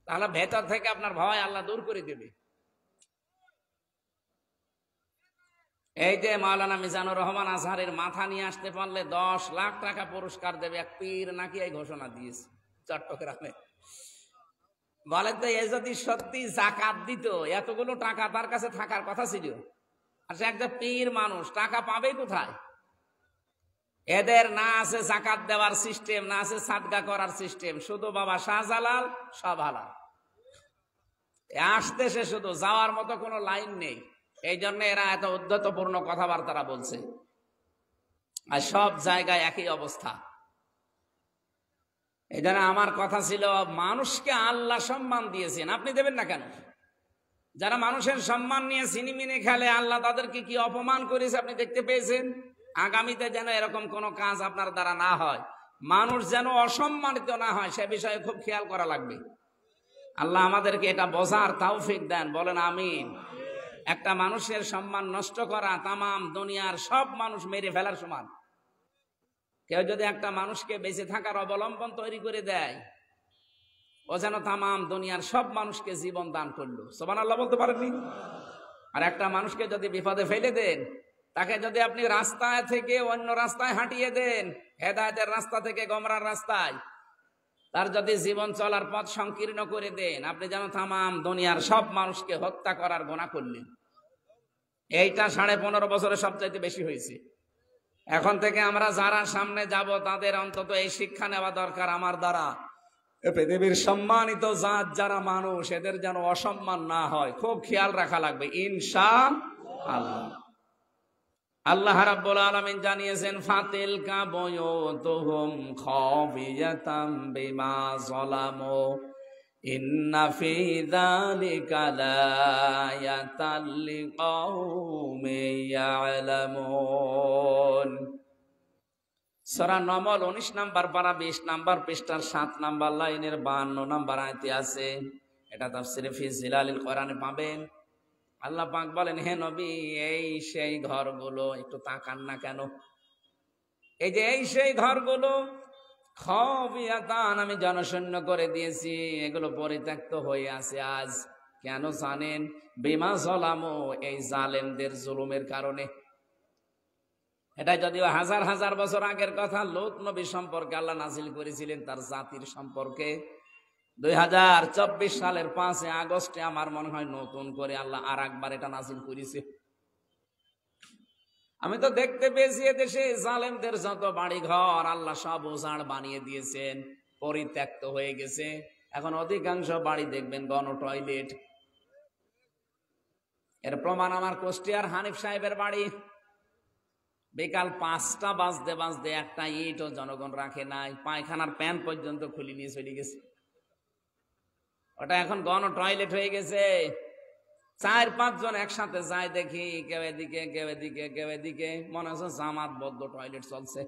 তাহলে ভেতর থেকে আপনার ভয় আল্লাহ দূর করে দেবে। এই যে মাওলানা মিজানুর রহমান আজহারের মাথা নিয়ে আসতে পারলে 10 লাখ টাকা পুরস্কার দেবে, এক পীর নাকি এই ঘোষণা দিয়েছে চট্টগ্রামে। বলে তো, এ যদি সত্যি জাকাত দিত, এতগুলো টাকা তার কাছে থাকার কথা ছিল, আর সে একটা পীর মানুষ, টাকা পাবে কোথায়? এদের না আছে জাকাত দেওয়ার সিস্টেম, না আছে সাদগা করার সিস্টেম, শুধু বাবা শাহজালাল সব হালাল। আসতে সে শুধু, যাওয়ার মতো কোনো লাইন নেই। এই জন্য এরা এত উদ্ধতপূর্ণ কথাবার্তা বলছে, আর সব জায়গায় একই অবস্থা। এই জন্য আমার কথা ছিল, মানুষকে আল্লাহ সম্মান দিয়েছেন, আপনি দেবেন না কেন? যারা মানুষের সম্মান নিয়ে সিনেমিনে খেলে, আল্লাহ তাদেরকে কি অপমান করেছে আপনি দেখতে পেয়েছেন? আগামীতে যেন এরকম কোন কাজ আপনার দ্বারা না হয়, মানুষ যেন অসম্মানিত না হয়, সে বিষয়ে খুব খেয়াল করা লাগবে। আল্লাহ আমাদেরকে এটা বোঝার তৌফিক দেন, বলেন আমিন। একটা মানুষের সম্মান নষ্ট করা তামাম দুনিয়ার সব মানুষ মেরে ফেলার সমান। কেউ যদি একটা মানুষকে বেঁচে থাকার অবলম্বন তৈরি করে দেয়, ও যেন তামাম দুনিয়ার সব মানুষকে জীবন দান করলো। সুবহানাল্লাহ বলতে পারেননি? আর একটা মানুষকে যদি বিপদে ফেলে দেন, তাকে যদি আপনি রাস্তায় থেকে অন্য রাস্তায় হাঁটিয়ে দেন, হেদায়েতের রাস্তা থেকে গোমরার রাস্তায়, তার যদি জীবন চলার পথ সংকীর্ণ করে দেন, আপনি যেন তামাম দুনিয়ার সব মানুষকে হত্যা করার গুনাহ করলেন। এইটা 15.5 বছরে সবচাইতে বেশি হয়েছে। এখন থেকে আমরা যারা সামনে যাব তাদের অন্তত এই শিক্ষা নেওয়া দরকার, আমার দ্বারা পৃথিবীর সম্মানিত জাত যারা মানুষ, এদের যেন অসম্মান না হয়, খুব খেয়াল রাখা লাগবে ইনশাআল্লাহ। আল্লাহ রাব্বুল আলামিন জানিয়েছেন, ফাতিলকা বুয়ুতুহুম খাবিয়াতাম বিমা যালামু ইন্না ফি যালিকা লায়াতাল লিকাউমিন ইয়ালামুন। সূরা নমল 19 নম্বর পারা 20 নম্বর পৃষ্ঠার 7 নম্বর লাইনের 52 নম্বর আয়াতে আছে। এটা তাফসীরে ফি জিলালিল কোরআনে পাবেন। আল্লাহ পাক বলেন, হে নবী, এই সেই ঘরগুলো, একটু তাকান না কেন? এই যে এই সেই ঘরগুলো, খাবিয়াতান, আমি জনশূন্য করে দিয়েছি, এগুলো পরিত্যক্ত হয়ে আছে আজ। কেন জানেন? বিমা যালামু, এই জালেমদের জুলুমের কারণে। এটা যদিও হাজার হাজার বছর আগের কথা। লূত নবী সম্পর্কে আল্লাহ নাজিল করেছিলেন, তার জাতির সম্পর্কে 2024 সালের 5 আগস্টে আমার মনে হয় নতুন করে আল্লাহ আর একবার এটা নাজিল করেছে। আমি তো দেখতে পেয়েছি এদেশে জালেমদের যত বাড়ি ঘর আল্লাহ সব উজাড় বানিয়ে দিয়েছেন, পরিত্যক্ত হয়ে গেছে। এখন অধিকাংশ বাড়ি দেখবেন গণ টয়লেট। এর প্রমাণ আমার কুষ্টিয়ার হানিফ সাহেবের বাড়ি। বিকাল 5টা বাজতে বাজতে একটা ইটও জনগণ রাখে নাই, পায়খানার প্যান পর্যন্ত খুলে নিয়ে চলে গেছে। ওটা এখন গণ টয়লেট হয়ে গেছে। 4-5 জন একসাথে যায়, দেখি কেউ এদিকে কেউ এদিকে কেউ এদিকে, মনে হচ্ছে জামাতবদ্ধ টয়লেট চলছে।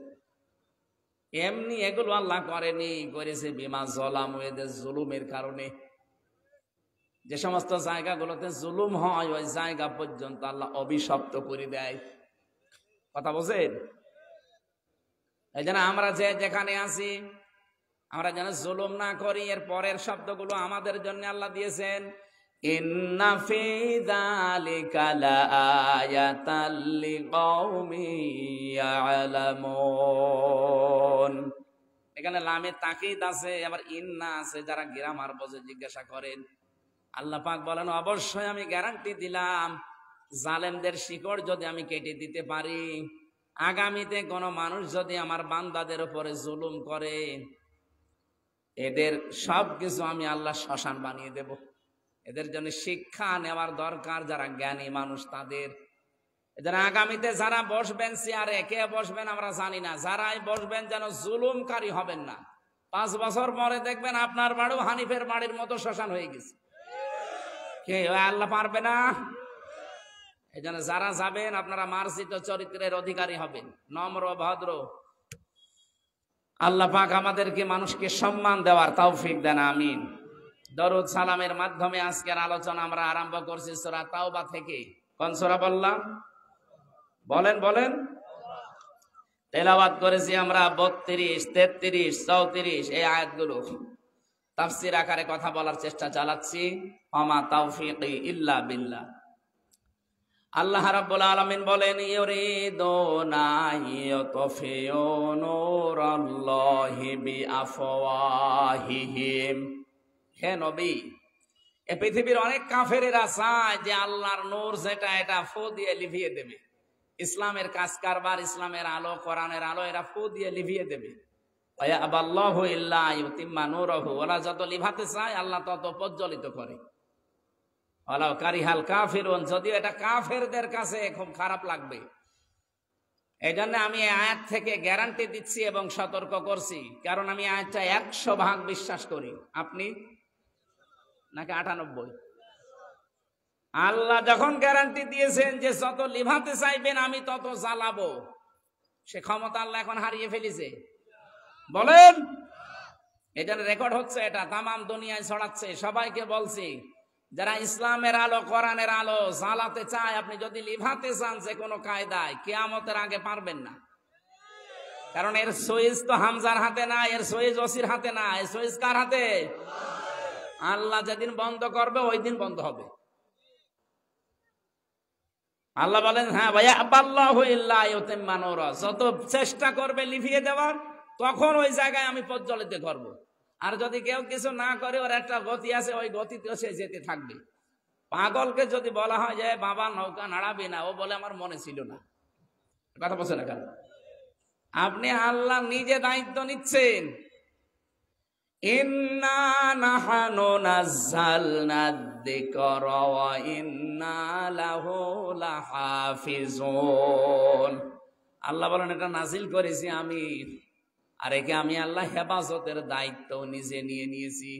এমনি এগুলো আল্লাহ করেনি, করেছে বিমা যালামু, এদের জুলুমের কারণে। যে সমস্ত জায়গাগুলোতে জুলুম হয়, ওই জায়গা পর্যন্ত আল্লাহ অভিশপ্ত করে দেয়। কথা বলছেন? এই জন্য আমরা যেখানে আছি, আমরা যেন জুলুম না করি। এর পরের শব্দগুলো আমাদের জন্য আল্লাহ দিয়েছেন, ইন্না ফি যালিকা লাআয়াতাল লিকাউমিন ইয়ালামুন। এখানে লামে তাকিদ আছে, আবার ইন্না আছে। যারা গ্রামার বোঝে জিজ্ঞাসা করেন। আল্লাহ পাক বলেন, অবশ্যই আমি গ্যারান্টি দিলাম, জালেমদের শিকড় যদি আমি কেটে দিতে পারি, আগামীতে কোন মানুষ যদি আমার বান্দাদের উপরে জুলুম করে, এদের সবকিছু আমি আল্লাহ শ্মশান বানিয়ে দেব। এদের জন্য শিক্ষা নেওয়ার দরকার, যারা জ্ঞানী মানুষ তাদের। এদের আগামীতে যারা বসবেন চেয়ারে, কে বসবেন আমরা জানি না, যারাই বসবেন যেন জুলুমকারী হবেন না। 5 বছর পরে দেখবেন আপনার বাড়িও হানিফের বাড়ির মতো শ্মশান হয়ে গেছে। কে? আল্লাহ পারবে না। এই জন্য যারা যাবেন আপনারা মার্জিত চরিত্রের অধিকারী হবেন, নম্র ভদ্র। আল্লাহ পাক আমাদেরকে মানুষকে সম্মান দেওয়ার তৌফিক দেন, আমিন। দরুদ সালামের মাধ্যমে আজকের আলোচনা আমরা আরম্ভ করছি সূরা তাওবা থেকে। কোন সূরা বললাম? বলেন বলেন। তেলাওয়াত করেছি আমরা 32, 33, 34 এই আয়াতগুলো। তাফসীর আকারে কথা বলার চেষ্টা চালাচ্ছি। ওমা তাওফীকি ইল্লা বিল্লাহ। আল্লাহ রাব্বুল আলামিন বলেন, ইউরিদুনা ইউতফিউ নূরাল্লাহি বিআফওয়াহিহিম। হে নবী, এই পৃথিবীর অনেক কাফেরেরা চায় যে আল্লাহর নূর যেটা, এটা ফু দিয়ে লিভিয়ে দেবে। ইসলামের কাজ কারবার, ইসলামের আলো, কোরআনের আলো এরা ফু দিয়ে লিভিয়ে দেবে। ওয়া আবাল্লাহু ইল্লা ইউতিম্মা নূরাহু, ওরা যত লিভাতে চায় আল্লাহ তত প্রজ্বলিত করে। ওয়ালাউ কারিহাল কাফিরুন, যদিও এটা কাফেরদের কাছে খুব খারাপ লাগবে। এই জন্য আমি এই আয়াত থেকে গ্যারান্টি দিচ্ছি এবং সতর্ক করছি, কারণ আমি আয়াতটা 100% বিশ্বাস করি। আপনি নাকি 98? আল্লাহ যখন গ্যারান্টি দিয়েছেন যে যত লিভাতে চাইবেন আমি তত জ্বালাবো, সে ক্ষমতা আল্লাহ এখন হারিয়ে ফেলেছে? বলেন। এই জন্য রেকর্ড হচ্ছে, এটা তামাম দুনিয়ায় ছড়াচ্ছে। সবাইকে বলছি, যারা ইসলামের আলো কোরআনের আলো জ্বালাতে চায়, আপনি যদি লিভাতে চান যে কোনো কায়দায়, কিয়ামতের আগে পারবেন না। কারণ এর সুইচ তো হামজার হাতে না, এর সুইচ ওসির হাতে না, এর সুইচ কার হাতে? আল্লাহ যেদিন বন্ধ করবে ওই দিন বন্ধ হবে। আল্লাহ বলেন, হ্যাঁ ভাইয়া, আল্লাহু ইল্লা ইউতিম্মা নূরা, যত চেষ্টা করবে লিভিয়ে দেওয়ার, তখন ওই জায়গায় আমি প্রজ্বলিত করব। আর যদি কেউ কিছু না করে, ওর একটা গতি আছে, ওই গতিতেও সে যেতে থাকবে। পাগলকে যদি বলা হয় যে বাবা নৌকা নাড়াবি না, ও বলে আমার মনে ছিল না। কথা বলছে না কেন? আপনি আল্লাহ নিজে দায়িত্ব নিচ্ছেন। ইন্না নাহনু নাযালনা যিকরা ওয়া ইন্না লাহু লাহাফিজুন। আল্লাহ বলেন, এটা নাজিল করেছি আমি, আর একে আমি আল্লাহ হেফাজতের দায়িত্ব নিজে নিয়ে নিয়েছি।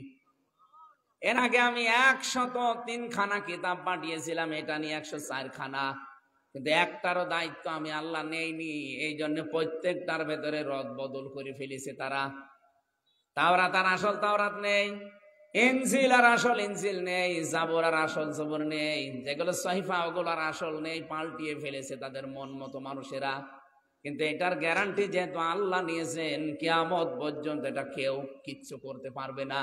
এর আগে আমি 103 খানা কিতাব পাঠিয়েছিলাম, এটা নিয়ে 104 খানা, কিন্তু একটারও দায়িত্ব আমি আল্লাহ নেইনি। এই জন্য প্রত্যেকটার ভেতরে রদ বদল করে ফেলেছে তারা। তাওরাত আর আসল তাওরাত নেই, ইনজিল আর আসল ইনজিল নেই, জাবর আর আসল জবর নেই, যেগুলো সহিফা ওগুলো আর আসল নেই, পাল্টিয়ে ফেলেছে তাদের মন মতো মানুষেরা। কিন্তু এটার গ্যারান্টি যেহেতু আল্লাহ নিয়েছেন, কিয়ামত পর্যন্ত এটা কেউ কিচ্ছু করতে পারবে না।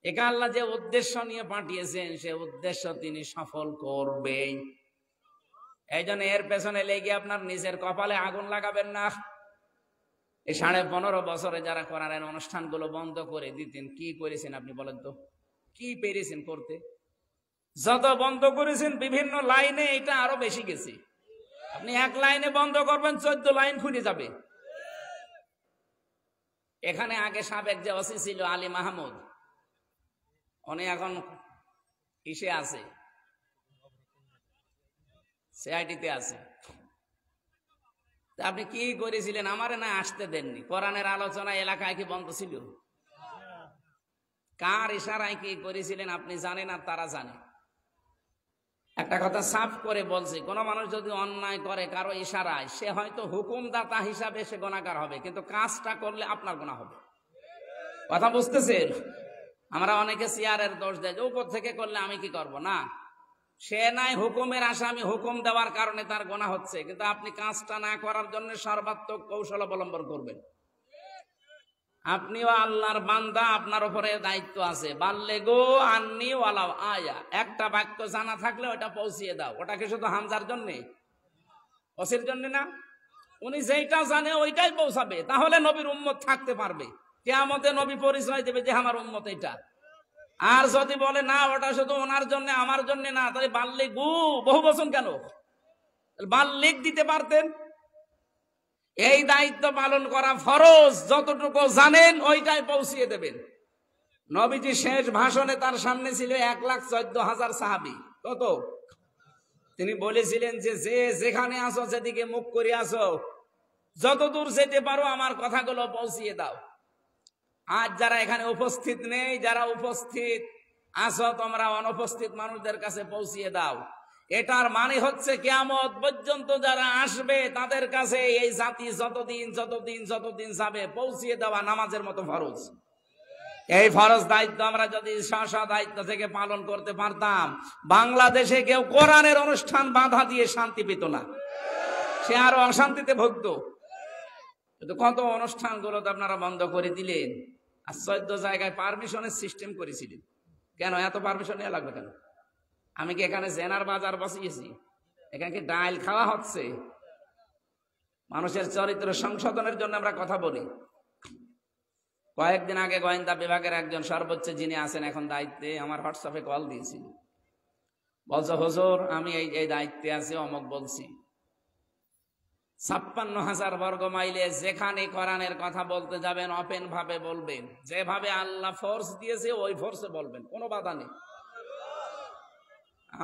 একা আল্লাহ যে উদ্দেশ্য নিয়ে পাঠিয়েছেন, সে উদ্দেশ্য তিনি সফল করবেন। এই জন্য এর পেছনে লেগে আপনার নিজের কপালে আগুন লাগাবেন না। এই 15.5 বছরে যারা কোরআনের অনুষ্ঠানগুলো বন্ধ করে দিতেন, কি করেছেন আপনি বলেন তো? কি পেরেছেন করতে? যত বন্ধ করেছেন বিভিন্ন লাইনে, এটা আরো বেশি গেছে। আপনি এক লাইনে বন্ধ করবেন, 14 লাইন খুলে যাবে। এখানে আগে সাবেক যে ওসি ছিল আলী মাহমুদ, উনি এখন কিসে আছে? সিআইডিতে আছে। আপনি কি করেছিলেন? আমারে না আসতে দেননি। কোরআনের আলোচনা এলাকায় কি বন্ধ ছিল? কার ইশারায় কি করেছিলেন আপনি জানেন, আর তারা জানে। একটা কথা সাফ করে বলছি, কোন মানুষ যদি অন্যায় করে কারো ইশারায়, সে হয়তো হুকুমদাতা হিসাবে সে গুনাহগার হবে, কিন্তু কাজটা করলে আপনার গুনাহ হবে। কথা বুঝতেছেন? আমরা অনেকে সিয়ারের দোষ দেয়, উপর থেকে করলে আমি কি করব না, সে নাই হুকুমের আসামি, হুকুম দেওয়ার কারণে তার গুনাহ হচ্ছে, কিন্তু আপনি কাজটা না করার জন্য সর্বাত্মক কৌশল অবলম্বন করবেন। আপনিও আল্লাহর বান্দা, আপনার উপরে দায়িত্ব আছে। বাল্লেগো আন্নি ওয়ালাউ আয়া, একটা বাক্য জানা থাকলে ওটা পৌঁছিয়ে দাও। ওটা কি শুধু হামজার জন্য, ওসির জন্য না? উনি যেটা জানে ওইটাই পৌঁছাবে, তাহলে নবীর উম্মত থাকতে পারবে। কিয়ামতে নবী পরিচয় দেবে যে আমার উম্মত এটা। আর যদি বলে না ওটা শুধু ওনার জন্য আমার জন্য না, তাহলে বাল্লিগু বহু বচন কেন? বাল্লিগ দিতে পারতেন। এই দায়িত্ব পালন করা ফরজ, যতটুকু জানেন ওইটাই পৌঁছিয়ে দেবেন। নবীজি শেষ ভাষণে তার সামনে ছিল 1,14,000 সাহাবী। কত? তিনি বলেছিলেন যে যে যেখানে আসো, যেদিকে মুখ করে আসো, যতদূর যেতে পারো আমার কথাগুলো পৌঁছিয়ে দাও। আজ যারা এখানে উপস্থিত নেই, যারা উপস্থিত আসো, তোমরা অনুপস্থিত মানুষদের কাছে পৌঁছিয়ে দাও। এটার মানে হচ্ছে কিয়ামত পর্যন্ত যারা আসবে তাদের কাছে এই জাতি যতদিন যাবে পৌঁছিয়ে দেওয়া নামাজের মতো ফরজ। এই ফরজ দায়িত্ব আমরা যদি স্ব দায়িত্ব থেকে পালন করতে পারতাম, বাংলাদেশে কেউ কোরআনের অনুষ্ঠান বাধা দিয়ে শান্তি পেত না, সে আরো অশান্তিতে ভুগত। কিন্তু কত অনুষ্ঠানগুলো তো আপনারা বন্ধ করে দিলেন। আর 14 জায়গায় পারমিশনের সিস্টেম করেছিলেন। কেন এত পারমিশন নেওয়া লাগবে কেন? আমি কি এখানে জেনার বাজার বসিয়েছি? এখানে কি ডাইল খাওয়া হচ্ছে? মানুষের চরিত্র সংশোধনের জন্য আমরা কথা বলি। কয়েকদিন আগে গোয়েন্দা বিভাগের একজন সর্বোচ্চ যিনি আছেন এখন দায়িত্বে, আমার হোয়াটসঅ্যাপে কল দিয়েছিল। বলছে, হুজুর আমি এই দায়িত্বে আছি, অমুক বলছি 56,000 বর্গ মাইলে যেখানে কোরআনের কথা বলতে যাবেন ওপেন ভাবে বলবেন, যেভাবে আল্লাহ ফোর্স দিয়েছে ওই ফোর্সে বলবেন, কোনো বাধা নেই।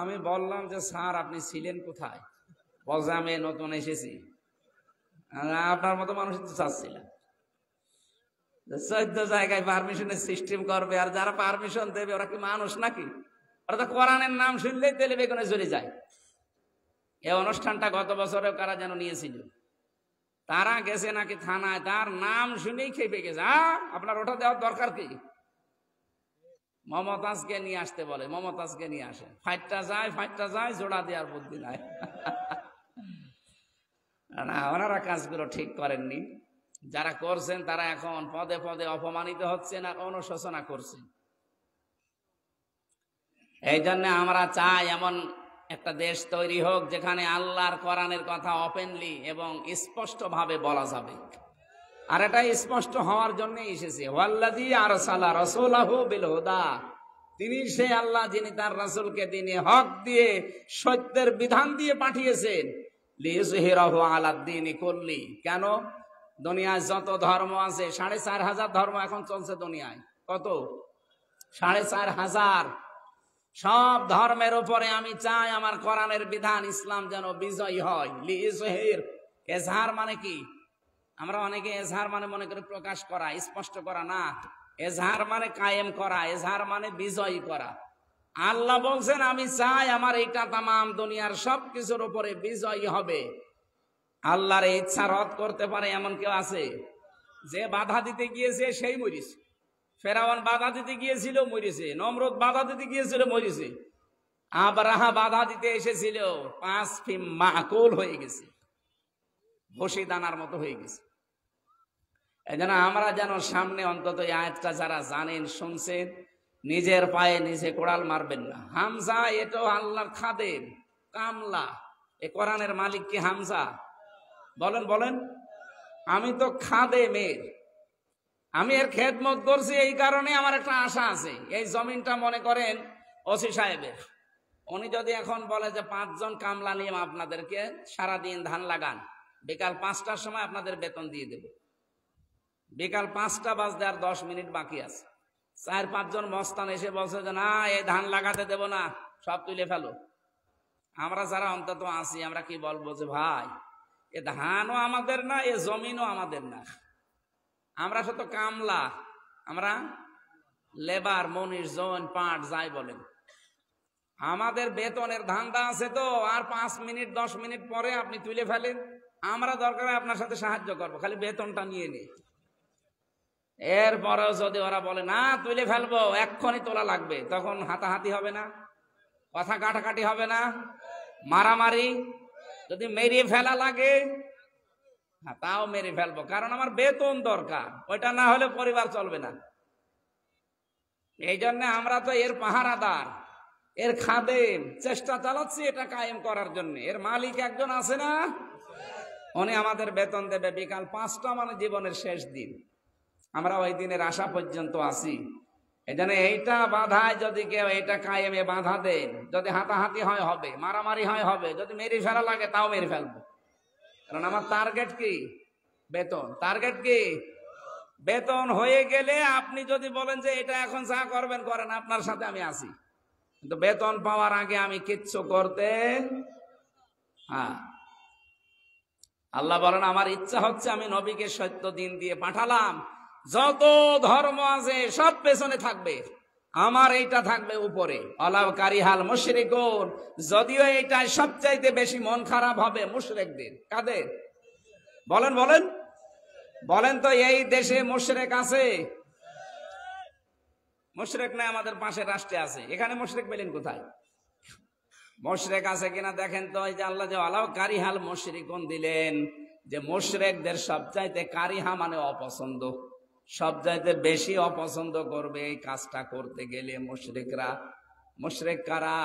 আমি বললাম যে স্যার আপনি ছিলেন কোথায়? বলছে আমি নতুন এসেছি। আপনার মতো মানুষ তো চাচ্ছিলাম। 14 জায়গায় পারমিশনের সিস্টেম করবে, আর যারা পারমিশন দেবে ওরা কি মানুষ নাকি? ওরা তো কোরআনের নাম শুনলেই তেলে বেগুনে জ্বলে যায়। এই অনুষ্ঠানটা গত বছরে কারা যেন নিয়েছিল, তারা গেছে নাকি থানায়, তার নাম শুনেই খেপে গেছে। আপনার ওটা দেওয়ার দরকার কি? মমতাজকে নিয়ে আসতে বলে, মমতাজকে নিয়ে আসে, ফাইটটা যায়, জোড়া দেওয়ার বুদ্ধি নাই। না, ওনারা কাজগুলো ঠিক করেননি। যারা করছেন তারা এখন পদে পদে অপমানিত হচ্ছেন আর অনুশোচনা করছেন। এই জন্য আমরা চাই এমন একটা দেশ তৈরি হোক যেখানে আল্লাহর কোরআনের কথা ওপেনলি এবং স্পষ্ট ভাবে বলা যাবে। আর এটা স্পষ্ট হওয়ার জন্য এসেছে, ওয়াল্লাযী আরসালা রাসূলাহু বিল হুদা, তিনি সেই আল্লাহ যিনি তার রাসূলকে দ্বীনে হক দিয়ে, সত্যের বিধান দিয়ে পাঠিয়েছেন। লিইয়ুযহিরাহু আলাদ দ্বীনি কুল্লি, কেন? দুনিয়ায় যত ধর্ম আছে, ৪৫০০ ধর্ম এখন চলছে দুনিয়ায়। কত? ৪৫০০। সব ধর্মের উপরে আমি চাই আমার কোরআনের বিধান ইসলাম যেন বিজয়ী হয়। লিইয়ুযহির, এজহার মানে কি? আমরা অনেকে এজহার মানে মনে করি প্রকাশ করা, স্পষ্ট করা। না, এজহার মানে কায়েম করা, এজহার মানে বিজয়ী করা। আল্লাহ বলছেন আমি চাই আমার এইটা তামাম দুনিয়ার সব কিছুর উপরে বিজয়ী হবে। আল্লাহর ইচ্ছা রদ করতে পারে এমন কেউ আছে? যে বাধা দিতে গিয়েছে সেই মরিছে। ফেরাউন বাধা দিতে গিয়েছিল, মরিছে। নমরুদ বাধা দিতে গিয়েছিল, মরিছে। আবরাহা বাধা দিতে এসেছিল, 5 ফিম মাকুল হয়ে গেছে, বসি দানার মতো হয়ে গেছে। এই জন্য আমরা যেন সামনে অন্তত এই আয়াতটা যারা জানেন, শুনছেন, নিজের পায়ে নিজে কোড়াল মারবেন না। হামজা এটাও আল্লাহর খাদেম, কামলা। এ কোরআনের মালিক কি হামজা? বলেন বলেন। আমি তো খাদেমের, আমি এর খেদমত করছি। এই কারণে আমার একটা আশা আছে, এই জমিনটা মনে করেন ওসি সাহেবের। উনি যদি এখন বলে যে 5 জন কামলা নিয়ে আপনাদেরকে সারাদিন ধান লাগান, বিকাল 5টার সময় আপনাদের বেতন দিয়ে দেব। বিকাল 5টা বাজতে আর 10 মিনিট বাকি আছে। 4-5 জন মস্তান এসে বলছে যে না, এই ধান লাগাতে দেব না, সব তুলে ফেলো। আমরা যারা অন্তত আছি, আমরা কি বলবো যে ভাই, এ ধানও আমাদের না, এ জমিনও আমাদের না, আমরা শুধু কামলা, আমরা লেবার, মনির, জন, পাট যাই বলেন। আমাদের বেতনের ধান্দা আছে তো, আর 5 মিনিট 10 মিনিট পরে আপনি তুলে ফেলেন, আমরা দরকার আপনার সাথে সাহায্য করবো, খালি বেতনটা নিয়ে নে। এরপরেও যদি ওরা বলে না তুলে ফেলবো, এক্ষুনি তোলা লাগবে, তখন হাতাহাতি হবে না, কথা কাটাকাটি হবে না, মারামারি। যদি মেরিয়ে ফেলা লাগে, তাও মেরে ফেলবো, কারণ আমার বেতন দরকার, ওইটা না হলে পরিবার চলবে না। এই জন্য আমরা তো এর পাহারাদার, এর খাদেম, চেষ্টা চালাচ্ছি এটা কায়েম করার জন্য। এর মালিক একজন আছে না, উনি আমাদের বেতন দেবে বিকাল 5টা, মানে জীবনের শেষ দিন। আমরা ওই দিনের আশা পর্যন্ত আছি। এই জন্য এইটা বাধায় যদি কেউ এটা কায়েমে বাধা দেন, যদি হাতাহাতি হয় হবে, মারামারি হয় হবে, যদি মেরে ফেলা লাগে তাও মেরে ফেলবো, কারণ আমার টার্গেট কি? বেতন। টার্গেট কি? বেতন হয়ে গেলে আপনি যদি বলেন যে এটা এখন যা করবেন করেন, আপনার সাথে আমি আছি, কিন্তু বেতন পাওয়ার আগে আমি কিচ্ছু করতে। আল্লাহ বলেন আমার ইচ্ছা হচ্ছে আমি নবীকে সত্য দিন দিয়ে পাঠালাম, যত ধর্ম আছে সব পেছনে থাকবে, আমার এইটা থাকবে উপরে। আলাউ কারিহাল মুশরিকুন, যদিও এইটাই সবচাইতে বেশি মন খারাপ হবে মুশরিকদের। কাদের? বলেন বলেন বলেন তো এই দেশে মুশরিক আছে? মুশরিক নাই, আমাদের পাশের রাষ্ট্রে আছে, এখানে মুশরিক পেলেন কোথায়? মুশরিক আছে কিনা দেখেন তো। এই যে আল্লাহ যে আলাউ কারিহাল মুশরিকুন দিলেন, যে মুশরিকদের সবচাইতে, কারিহা মানে অপছন্দ, সবচাইতে বেশি অপছন্দ করবে এই কাজটা করতে গেলে মুশরিকরা। মুশরিক কারা?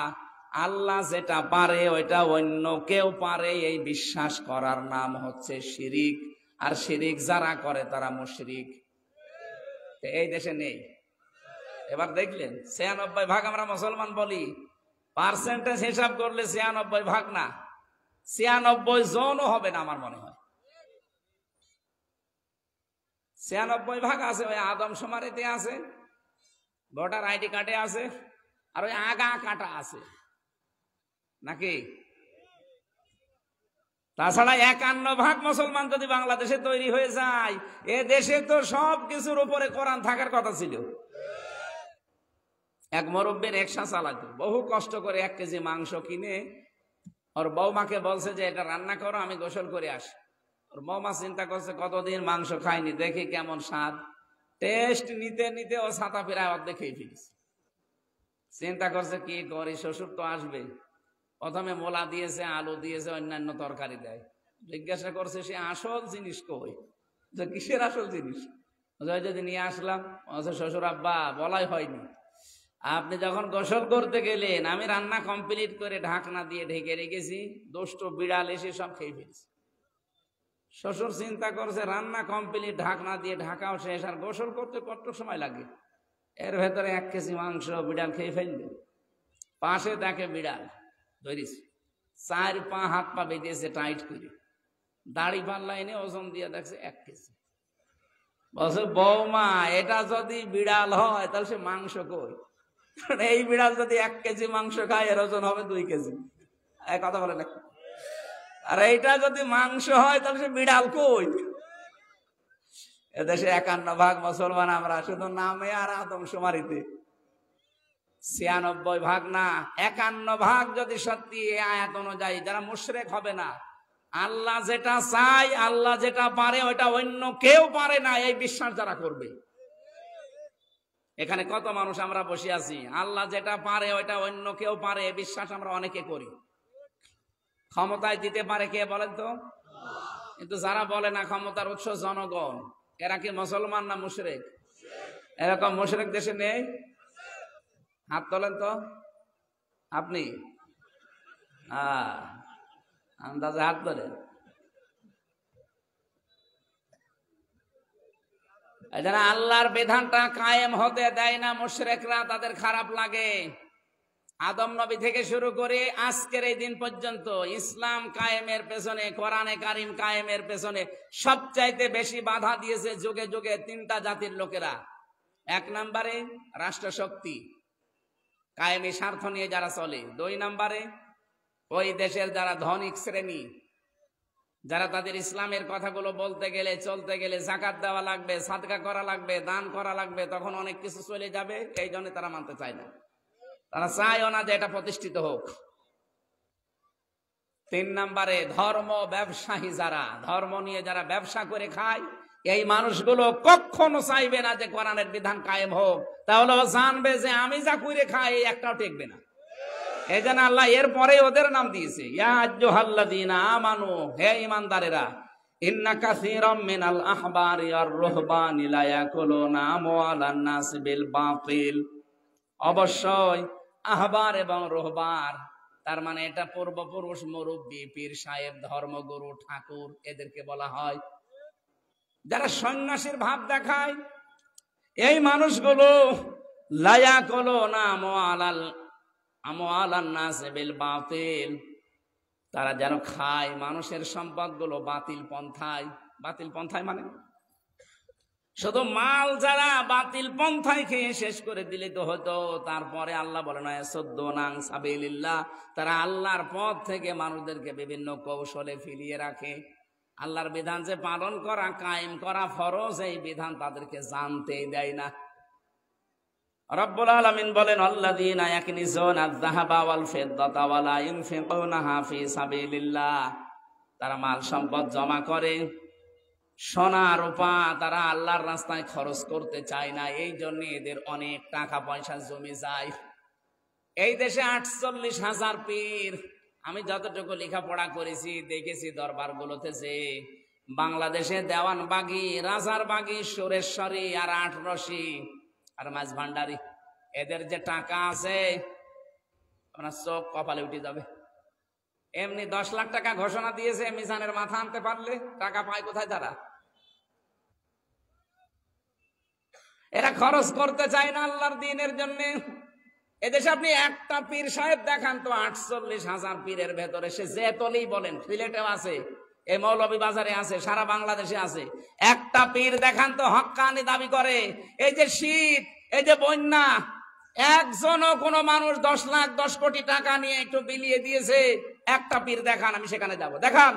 আল্লাহ যেটা পারে ওইটা অন্য কেউ পারে, এই বিশ্বাস করার নাম হচ্ছে শিরিক। আর শিরিক যারা করে তারা মুশরিক। এই দেশে নেই। এবার দেখলেন 96% আমরা মুসলমান বলি, পার্সেন্টেজ হিসাব করলে 96% না, 96 জনও হবে না আমার মনে হয়। 96% আছে, ওই আদমশুমারিতে আছে, ভোটার আইডি কার্ডে আছে, আর ওই আগা কাটা আছে নাকি। তাছাড়া 51% মুসলমান যদি বাংলাদেশে তৈরি হয়ে যায়, এ দেশে তো সব কিছুর উপরে কোরআন থাকার কথা ছিল। এক মুরব্বী রিকশা চালাতো, বহু কষ্ট করে 1 কেজি মাংস কিনে ওর বৌমাকে বলছে যে এটা রান্না করো, আমি গোসল করে আসি। ওর বৌমা চিন্তা করছে কতদিন মাংস খাইনি, দেখি কেমন স্বাদ। টেস্ট নিতে নিতে ও ছাতা প্রায় অর্ধেক খেয়ে ফেলেছে। চিন্তা করছে কি করি, শ্বশুর তো আসবে। প্রথমে মোলা দিয়েছে, আলু দিয়েছে, অন্যান্য তরকারি দেয়। জিজ্ঞাসা করছে সে আসল জিনিস কই, যে কিসের আসল জিনিস? যদি নিয়ে আসলাম, শ্বশুর আব্বা বলাই হয়নি, আপনি যখন গোসল করতে গেলেন আমি রান্না কমপ্লিট করে ঢাকনা দিয়ে ঢেকে রেখেছি, দুষ্ট বিড়াল এসে সব খেয়ে ফেলছে। শ্বশুর চিন্তা করছে রান্না কমপ্লিট, ঢাকনা দিয়ে ঢাকাও শেষ, আর গোসল করতে কত সময় লাগে, এর ভেতরে 1 কেজি মাংস বিড়াল খেয়ে ফেলবে। পাশে দেখে বিড়াল ধরিস, 4 পা হাত পা বেঁধেছে টাইট করে, দাড়ি পাল্লা এনে ওজন দিয়ে দেখছে 1 কেজি। বলছে বৌমা এটা যদি বিড়াল হয় তাহলে সে মাংস কই? এই বিড়াল যদি 1 কেজি মাংস খায় এর ওজন হবে 2 কেজি। কথা বলে না? আর এইটা যদি মাংস হয় তাহলে সে বিড়াল কই? এদেশে 51 ভাগ মুসলমান আমরা, শুধু নামে আর আদমশুমারিতে 96 ভাগ না, 51 ভাগ যদি সত্যি এই আয়াত অনুযায়ী যারা মুশরিক হবে না, আল্লাহ যেটা চায়, আল্লাহ যেটা পারে ওটা অন্য কেউ পারে না, এই বিশ্বাস যারা করবে। এখানে কত মানুষ আমরা বসে আছি, আল্লাহ যেটা পারে ওটা অন্য কেউ পারে, এই বিশ্বাস আমরা অনেকে করি। ক্ষমতায় দিতে পারে কে বলেন তো? কিন্তু যারা বলে না ক্ষমতার উৎস জনগণ, এরা কি মুসলমান না মুশরিক? এরকম মুশরিক দেশে নেই? হাত তোলেন তো আপনি, আন্দাজে হাত তোলেন। যারা আল্লাহর বিধানটা কায়েম হতে দেয় না মুশরিকরা, তাদের খারাপ লাগে। আদম নবী থেকে শুরু করে আজকের এই দিন পর্যন্ত ইসলাম কায়েমের পেছনে, কোরআনে কারিম কায়েমের পেছনে সবচাইতে বেশি বাধা দিয়েছে যুগে যুগে 3টা জাতির লোকেরা। 1 নম্বরে রাষ্ট্রশক্তি, কায়েমি স্বার্থ নিয়ে যারা চলে। 2 নম্বরে ওই দেশের যারা ধনিক শ্রেণী, যারা তাদের ইসলামের কথাগুলো বলতে গেলে, চলতে গেলে যাকাত দেওয়া লাগবে, সাদকা করা লাগবে, দান করা লাগবে, তখন অনেক কিছু চলে যাবে, এই জন্য তারা মানতে চায় না। তারা চায়ও না যে এটা প্রতিষ্ঠিত হোক। 3 নম্বরে ধর্ম ব্যবসায়ী, যারা ধর্ম নিয়ে যারা ব্যবসা করে খায়, এই মানুষগুলো কখনো চাইবে না যে কোরআনের বিধান কায়েম হোক। তাহলে ও জানবে যে আমি যা করে খাই এই একটাও টেকবে না। এই জন্য আল্লাহ এর পরে ওদের নাম দিয়েছে ইয়া আইয়ুহাল্লাযীনা আমানু, হে ঈমানদারেরা, ইন্না কাসীরাম মিনাল আহবারি ওয়ার রুহবানি লা ইয়াকুলুনা আমওয়ালান নাস বিল বাতিল। অবশ্যই আহবার এবং রুহবার, তার মানে এটা পূর্বপুরুষ, মুরব্বী, পীর সাহেব, ধর্মগুরু, ঠাকুর, এদেরকে বলা হয়। যারা সন্ন্যাসীর ভাব দেখায়, এই মানুষগুলো লা ইয়াকুলুনা আমওয়ালান নাস বিল বাতিল, তারা যেন খায় মানুষের সম্পদগুলো বাতিল পন্থায়। বাতিল পন্থায় মানে শুধু মাল যারা বাতিল পন্থায় খেয়ে শেষ করে দিলে তো হতো। তারপরে আল্লাহ বলেন ইয়াসুদ্দুনা আন সাবিলিল্লাহ, তারা আল্লাহর পথ থেকে মানুষদেরকে বিভিন্ন কৌশলে ফিরিয়ে রাখে। আল্লাহর বিধান যে পালন করা, কায়েম করা ফরজ, এই বিধান তাদেরকে জানতেই দেয় না। রব্বুল আলামিন বলেন আল্লাযীনা ইয়াকনিজুনা আয-যাহাবা ওয়াল ফিদ্দাতা ওয়া লা ইউনফিকুনাহা ফি সাবিলিল্লাহ, তারা মাল সম্পদ জমা করে, সোনা রূপা তারা আল্লাহর রাস্তায় খরচ করতে চায় না, এই জন্য এদের অনেক টাকা পয়সা জমে যায়। এই দেশে 48,000 পীর। আমি যতটুকু লেখাপড়া করেছি, দেখেছি দরবারগুলোতে যে বাংলাদেশে দেওয়ানবাগী, রাজারবাগী, সুরেশ্বরী আর 8 রশি আর মাঝ ভান্ডারি, এদের যে টাকা আছে আপনার চোখ কপালে উঠে যাবে। এমনি 10 লাখ টাকা ঘোষণা দিয়েছে, মিজানের মাথা আনতে পারলে টাকা পায় কোথায় তারা? এরা খরচ করতে চায় না আল্লাহর দ্বীনের জন্য। এদেশে আপনি একটা পীর সাহেব দেখান তো 48,000 পীরের ভেতরে, সে যে তলেই বলেন, সিলেটেও আছে, এই মৌলভী বাজারে আছে, সারা বাংলাদেশে আছে, একটা পীর দেখান তো হক্কানি দাবি করে। এই যে শীত, এই যে বন্যা, একজনও কোনো মানুষ 10 লাখ 10 কোটি টাকা নিয়ে একটু বিলিয়ে দিয়েছে, একটা পীর দেখান, আমি সেখানে যাব, দেখান।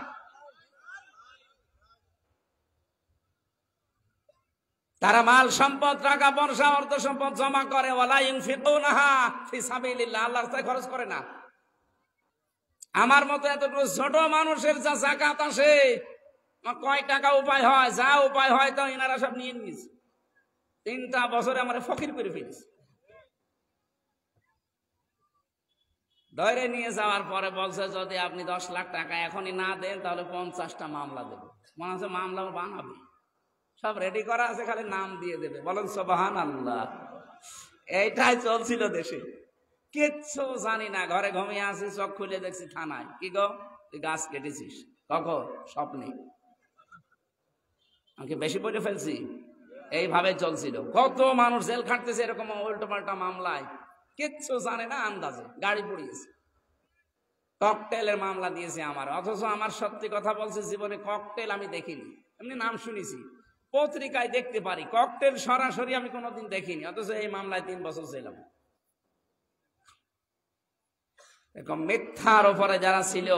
তারা মাল সম্পদ, টাকা পয়সা, অর্থ সম্পদ জমা করে, ওয়ালা ইউনফিকুনাহা ফি সাবিলিল্লাহ, আল্লাহর রাস্তায় খরচ করে না। আমার মতো এতটুকু ছোট মানুষের যা যাকাত আসে, কয় টাকা উপায় হয়, যা উপায় হয় তো এনারা সব নিয়ে নিয়েছে। 3টা বছরে আমার ফকির করে ফেলেছে। ধরে নিয়ে যাওয়ার পরে বলছে যদি আপনি 10 লাখ টাকা এখনই না দেন তাহলে 50টা মামলা দেবে। মনে হচ্ছে মামলা বানাবে, সব রেডি করা আছে, খালি নাম দিয়ে দেবে। বলেন সুবহানাল্লাহ। এইটাই চলছিল দেশে, কিচ্ছু জানি না। ঘরে ঘুমিয়ে আছি, চোখ খুলে দেখছি থানায়। কি গো, তুই গাছ কেটেছিস? কখন? স্বপ্নে। আমাকে বেশি বলে ফেলছি। এইভাবে চলছিল। কত মানুষ জেল খাটতেছে এরকম উল্টো পাল্টা মামলায়, কিচ্ছু জানে না, আন্দাজে গাড়ি পুড়িয়েছে। ককটেলের মামলা দিয়েছে আমার, অথচ আমার সত্যি কথা বলছে, জীবনে ককটেল আমি দেখিনি। এমনি নাম শুনেছি, পত্রিকায় দেখতে পারি, ককটেল সরাসরি আমি কোনোদিন দেখিনি। অথচ এই মামলায় 3 বছর ছিলাম। এরকম মিথ্যার উপরে যারা ছিল,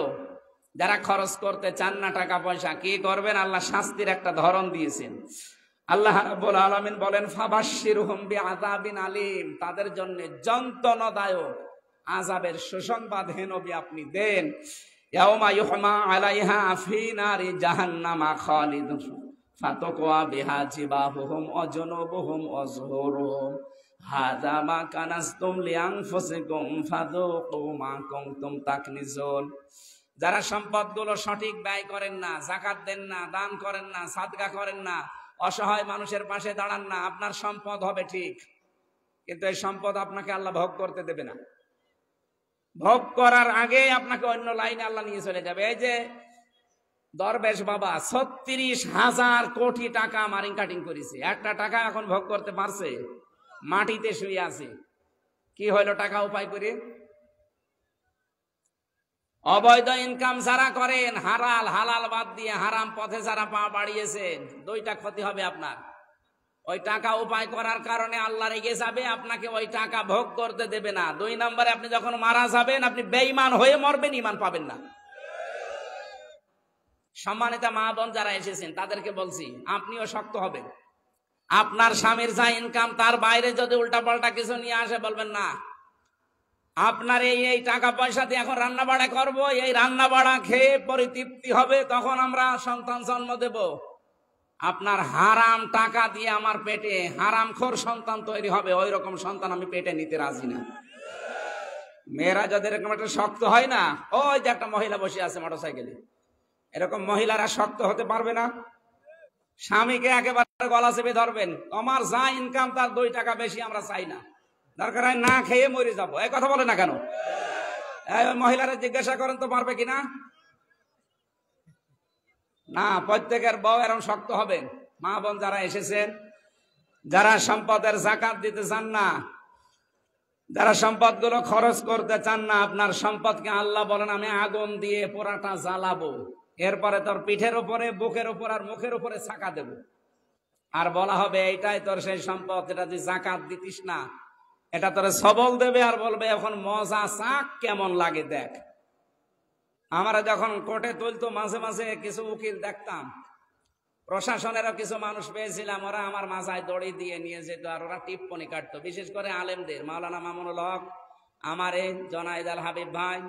যারা খরচ করতে চান না টাকা পয়সা, কি করবেন? আল্লাহ শাস্তির একটা ধরন দিয়েছেন। আল্লাহ রাব্বুল আলামিন বলেন, ফাবাশশিরহুম বিআযাবিন আলীম, তাদের জন্য যন্ত্রণাদায়ক আযাবের সুসংবাদ হে নবী আপনি দেন। ইয়াউমা ইউহমা আলাইহা ফি নারি জাহান্নামা খালিদুন ফাতাকওয়া বিহা জিবাহুহুম ওয়া জুনুবুহুম ওয়া যুহুরুহুম হাযা মা কানাসতুম লিআনফুসিকুম ফাযুকু মা কুনতুম তাকনিজুন। যারা সম্পদগুলো সঠিক ব্যয় করেন না, যাকাত দেন না, দান করেন না, সাদকা করেন না, অসহায় মানুষের পাশে দাঁড়ান না, আপনার সম্পদ হবে ঠিক, কিন্তু এই সম্পদ আপনাকে আল্লাহ ভোগ করতে দেবে না। ভোগ করার আগে আপনাকে অন্য লাইনে আল্লাহ নিয়ে চলে যাবে। এই যে দরবেশ বাবা 36,000 কোটি টাকা মারিং কাটিং করেছে, একটা টাকা এখন ভোগ করতে পারছে? মাটিতে শুয়ে আছে। কি হইল টাকা উপায় করে? অবৈধ ইনকাম যারা করেন, হালাল বাদ দিয়ে হারাম পথে যারা পা বাড়িয়েছেন, 2টা ক্ষতি হবে আপনার। ওই টাকা উপায় করার কারণে আল্লাহ রেগে যাবে, আপনাকে ওই টাকা ভোগ করতে দেবে না। 2 নম্বরে আপনি যখন মারা যাবেন, আপনি বেঈমান হয়ে মরবেন, ঈমান পাবেন না। সম্মানিত মা বোন যারা এসেছেন তাদেরকে বলছি, আপনিও শক্ত হবেন। আপনার স্বামীর যা ইনকাম, তার বাইরে যদি উল্টাপাল্টা কিছু নিয়ে আসে, বলবেন না আপনার এই টাকা পয়সা দিয়ে এখন রান্না বাড়া করবো, এই রান্না বাড়া খেয়ে পরিতৃপ্তি হবে, তখন আমরা সন্তান জন্ম দেব। আপনার হারাম টাকা দিয়ে আমার পেটে হারামখোর সন্তান তৈরি হবে, ওই রকম সন্তান আমি পেটে নিতে রাজি না। মেয়েরা যাদের এরকম একটা শক্ত হয় না, ওই যে একটা মহিলা বসে আছে মোটরসাইকেলে, এরকম মহিলারা শক্ত হতে পারবে না। স্বামীকে একেবারে গলা চেপে ধরবেন, আমার যা ইনকাম তার 2 টাকা বেশি আমরা চাই না, দরকার হয় না খেয়ে মরে যাবো। এই কথা বলে না কেন? মহিলারা জিজ্ঞাসা করেন তো পারবে কিনা? না, প্রত্যেকের বউ এরকম শক্ত হবেন। মা বোন যারা এসেছেন, যারা সম্পদের যাকাত দিতে চান না, যারা সম্পদগুলো খরচ করতে চান না, আপনার সম্পদকে আল্লাহ বলেন আমি আগুন দিয়ে পোড়াটা জ্বালাবো, এরপরে তোর পিঠের উপরে, বুকের উপর আর মুখের উপরে ছাকা দেব, আর বলা হবে এইটাই তোর সেই সম্পদ, এটা তুই যাকাত দিতিস না, এটা তোরে সবল দেবে, আর বলবে এখন মজা চাক, কেমন লাগে দেখ। আমরা যখন কোর্টে তুলতো, মাঝে মাঝে কিছু উকিল দেখতাম, প্রশাসনেরও কিছু মানুষ পেয়েছিলাম, ওরা আমার মাথায় দড়ি দিয়ে নিয়ে যেত, আর ওরা টিপ্পনি কাটতো, বিশেষ করে আলেমদের, মাওলানা মামুনুল হক, আমার এই জনায়েদ আল হাবিব ভাই,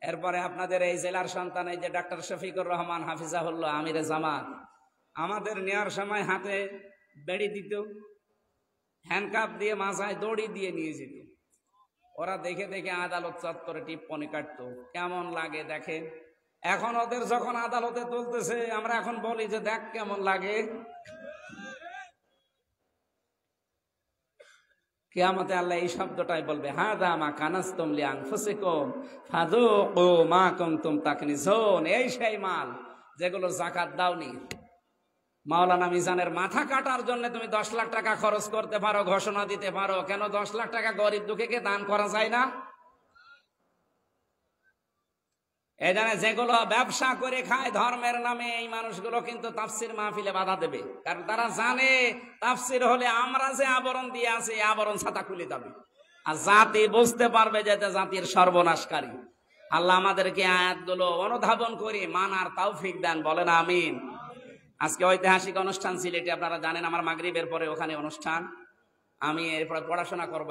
এরপরে আপনাদের এই জেলার সন্তান এই যে ডাক্তার শফিকুর রহমান হাফিজাহুল্লাহ আমিরে জামাত, আমাদের নেওয়ার সময় হাতে বেড়ি দিত, হ্যান্ডকাপ দিয়ে মাথায় দড়ি দিয়ে নিয়ে যেত। ওরা দেখে দেখে আদালত চত্বরে টিপ্পনি কাটতো, কেমন লাগে দেখে। এখন ওদের যখন আদালতে তুলতেছে, আমরা এখন বলি যে দেখ কেমন লাগে। কিয়ামতে আল্লাহ এই শব্দটাই বলবে, হাযা মা কানাসতুম লিআনফুসিকুম ফাযুকু মা কুনতুম তাকনিজুন। এই সেই মাল যেগুলো যাকাত দাওনি। মাওলানা মিজানের মাথা কাটার জন্য তুমি 10 লাখ টাকা খরচ করতে পারো, ঘোষণা দিতে পারো, কেন 10 লাখ টাকা গরিব দুঃখীকে দান করা যায় না? এই জন্য যেগুলো ব্যবসা করে খায় ধর্মের নামে, এই মানুষগুলো কিন্তু তাফসির মাহফিলে বাধা দেবে, কারণ তারা জানে তাফসির হলে আমরা যে আবরণ দিয়ে আছি, আবরণ ছাতা খুলে যাবে, আর জাতি বুঝতে পারবে যে জাতির সর্বনাশকারী। আল্লাহ আমাদেরকে আয়াতগুলো অনুধাবন করে মানার তৌফিক দেন, বলেন আমিন। আজকে ঐতিহাসিক অনুষ্ঠান সিলেটে, আপনারা জানেন আমার মাগরিবের পরে ওখানে অনুষ্ঠান। আমি এরপরে পড়াশোনা করব।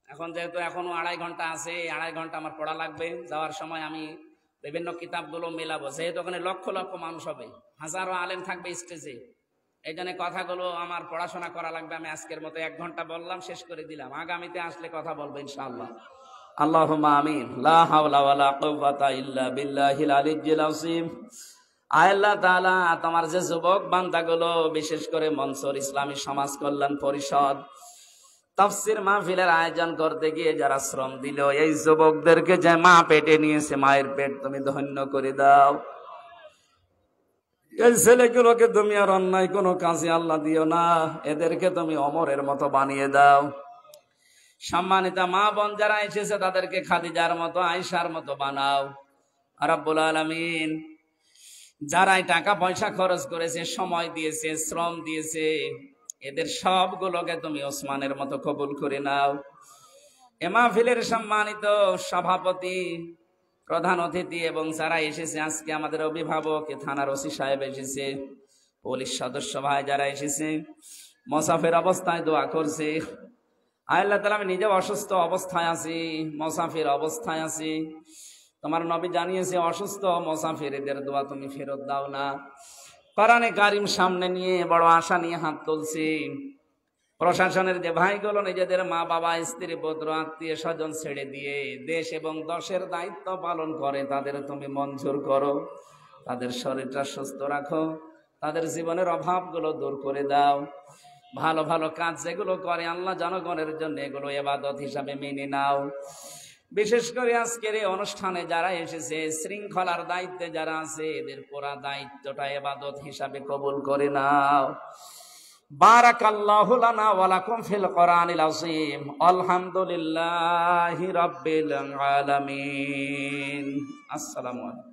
এখন যেহেতু এখনো 2.5 ঘন্টা আছে, 2.5 ঘন্টা আমার পড়া লাগবে। যাওয়ার সময় আমি বিভিন্ন কিতাবগুলো মেলাবো, যেহেতু ওখানে লক্ষ লক্ষ মানুষ হবে, হাজারো আলেম থাকবে স্টেজে। এই জন্য কথাগুলো আমার পড়াশোনা করা লাগবে। আমি আজকের মতো 1 ঘন্টা বললাম, শেষ করে দিলাম। আগামীতে আসলে কথা বলবো ইনশাআল্লাহ। আল্লাহুম্মা আমিন। লা হাওলা ওয়ালা কুওয়াতা ইল্লা বিল্লাহিল আলিয়্যিল আযীম। আল্লাহ তাআলা, তোমার যে যুবক বান্দাগুলো, বিশেষ করে মনসুর ইসলামী সমাজ কল্যাণ পরিষদ তাফসীর মাহফিলের আয়োজন করতে গিয়ে যারা শ্রম দিল, এই যুবকদেরকে যে মা পেটে নিয়েছে, মায়ের পেট তুমি ধন্য করে দাও। এই ছেলেগুলোকে তুমি আর অন্যায় কোনো কাজে আল্লাহ দিও না, এদেরকে তুমি অমরের মতো বানিয়ে দাও। সম্মানিতা মা বোন যারা এসেছে, তাদেরকে খাদিজার মতো, আয়েশার মতো বানাও রব্বুল আলামিন। যারাই টাকা পয়সা খরচ করেছে, সময় দিয়েছে, শ্রম দিয়েছে, এদের সবগুলোকে তুমি ওসমানের মতো কবুল করে নাও। এ মাহফিলের সম্মানিত সভাপতি, প্রধান অতিথি এবং যারা এসেছে আজকে, আমাদের অভিভাবক, থানার ওসি সাহেব এসেছে, পুলিশ সদস্য ভাই যারা এসেছে, মুসাফির অবস্থায় দোয়া করছে। আল্লাহ তাআলা, আমি নিজে অসুস্থ অবস্থায় আছি, মুসাফির অবস্থায় আছি। তোমার নবী জানিয়েছে, অসুস্থ মুসাফিরদের দোয়া তুমি ফেরত দাও না। কোরআনে কারিম সামনে নিয়ে বড় আশা নিয়ে হাত তুলছি। প্রশাসনের যে ভাইগুলো নিজেদের মা বাবা, স্ত্রী, পুত্র, আত্মীয় স্বজন ছেড়ে দিয়ে দেশ এবং দশের দায়িত্ব পালন করে, তাদের তুমি মঞ্জুর করো, তাদের শরীরটা সুস্থ রাখো, তাদের জীবনের অভাবগুলো দূর করে দাও। ভালো ভালো কাজ যেগুলো করে আল্লাহ জনগণের জন্য, এগুলো ইবাদত হিসাবে মেনে নাও। বিশেষ করে আজকের এই অনুষ্ঠানে যারা এসেছে, শৃঙ্খলার দায়িত্বে যারা আছে, এদের পুরা দায়িত্বটা ইবাদত হিসাবে কবুল করে নাও। বারাকাল্লাহু লানা ওয়া লাকুম ফিল কোরআনিল আযীম। আলহামদুলিল্লাহি রাব্বিল আলামিন। আসসালামু আলাইকুম।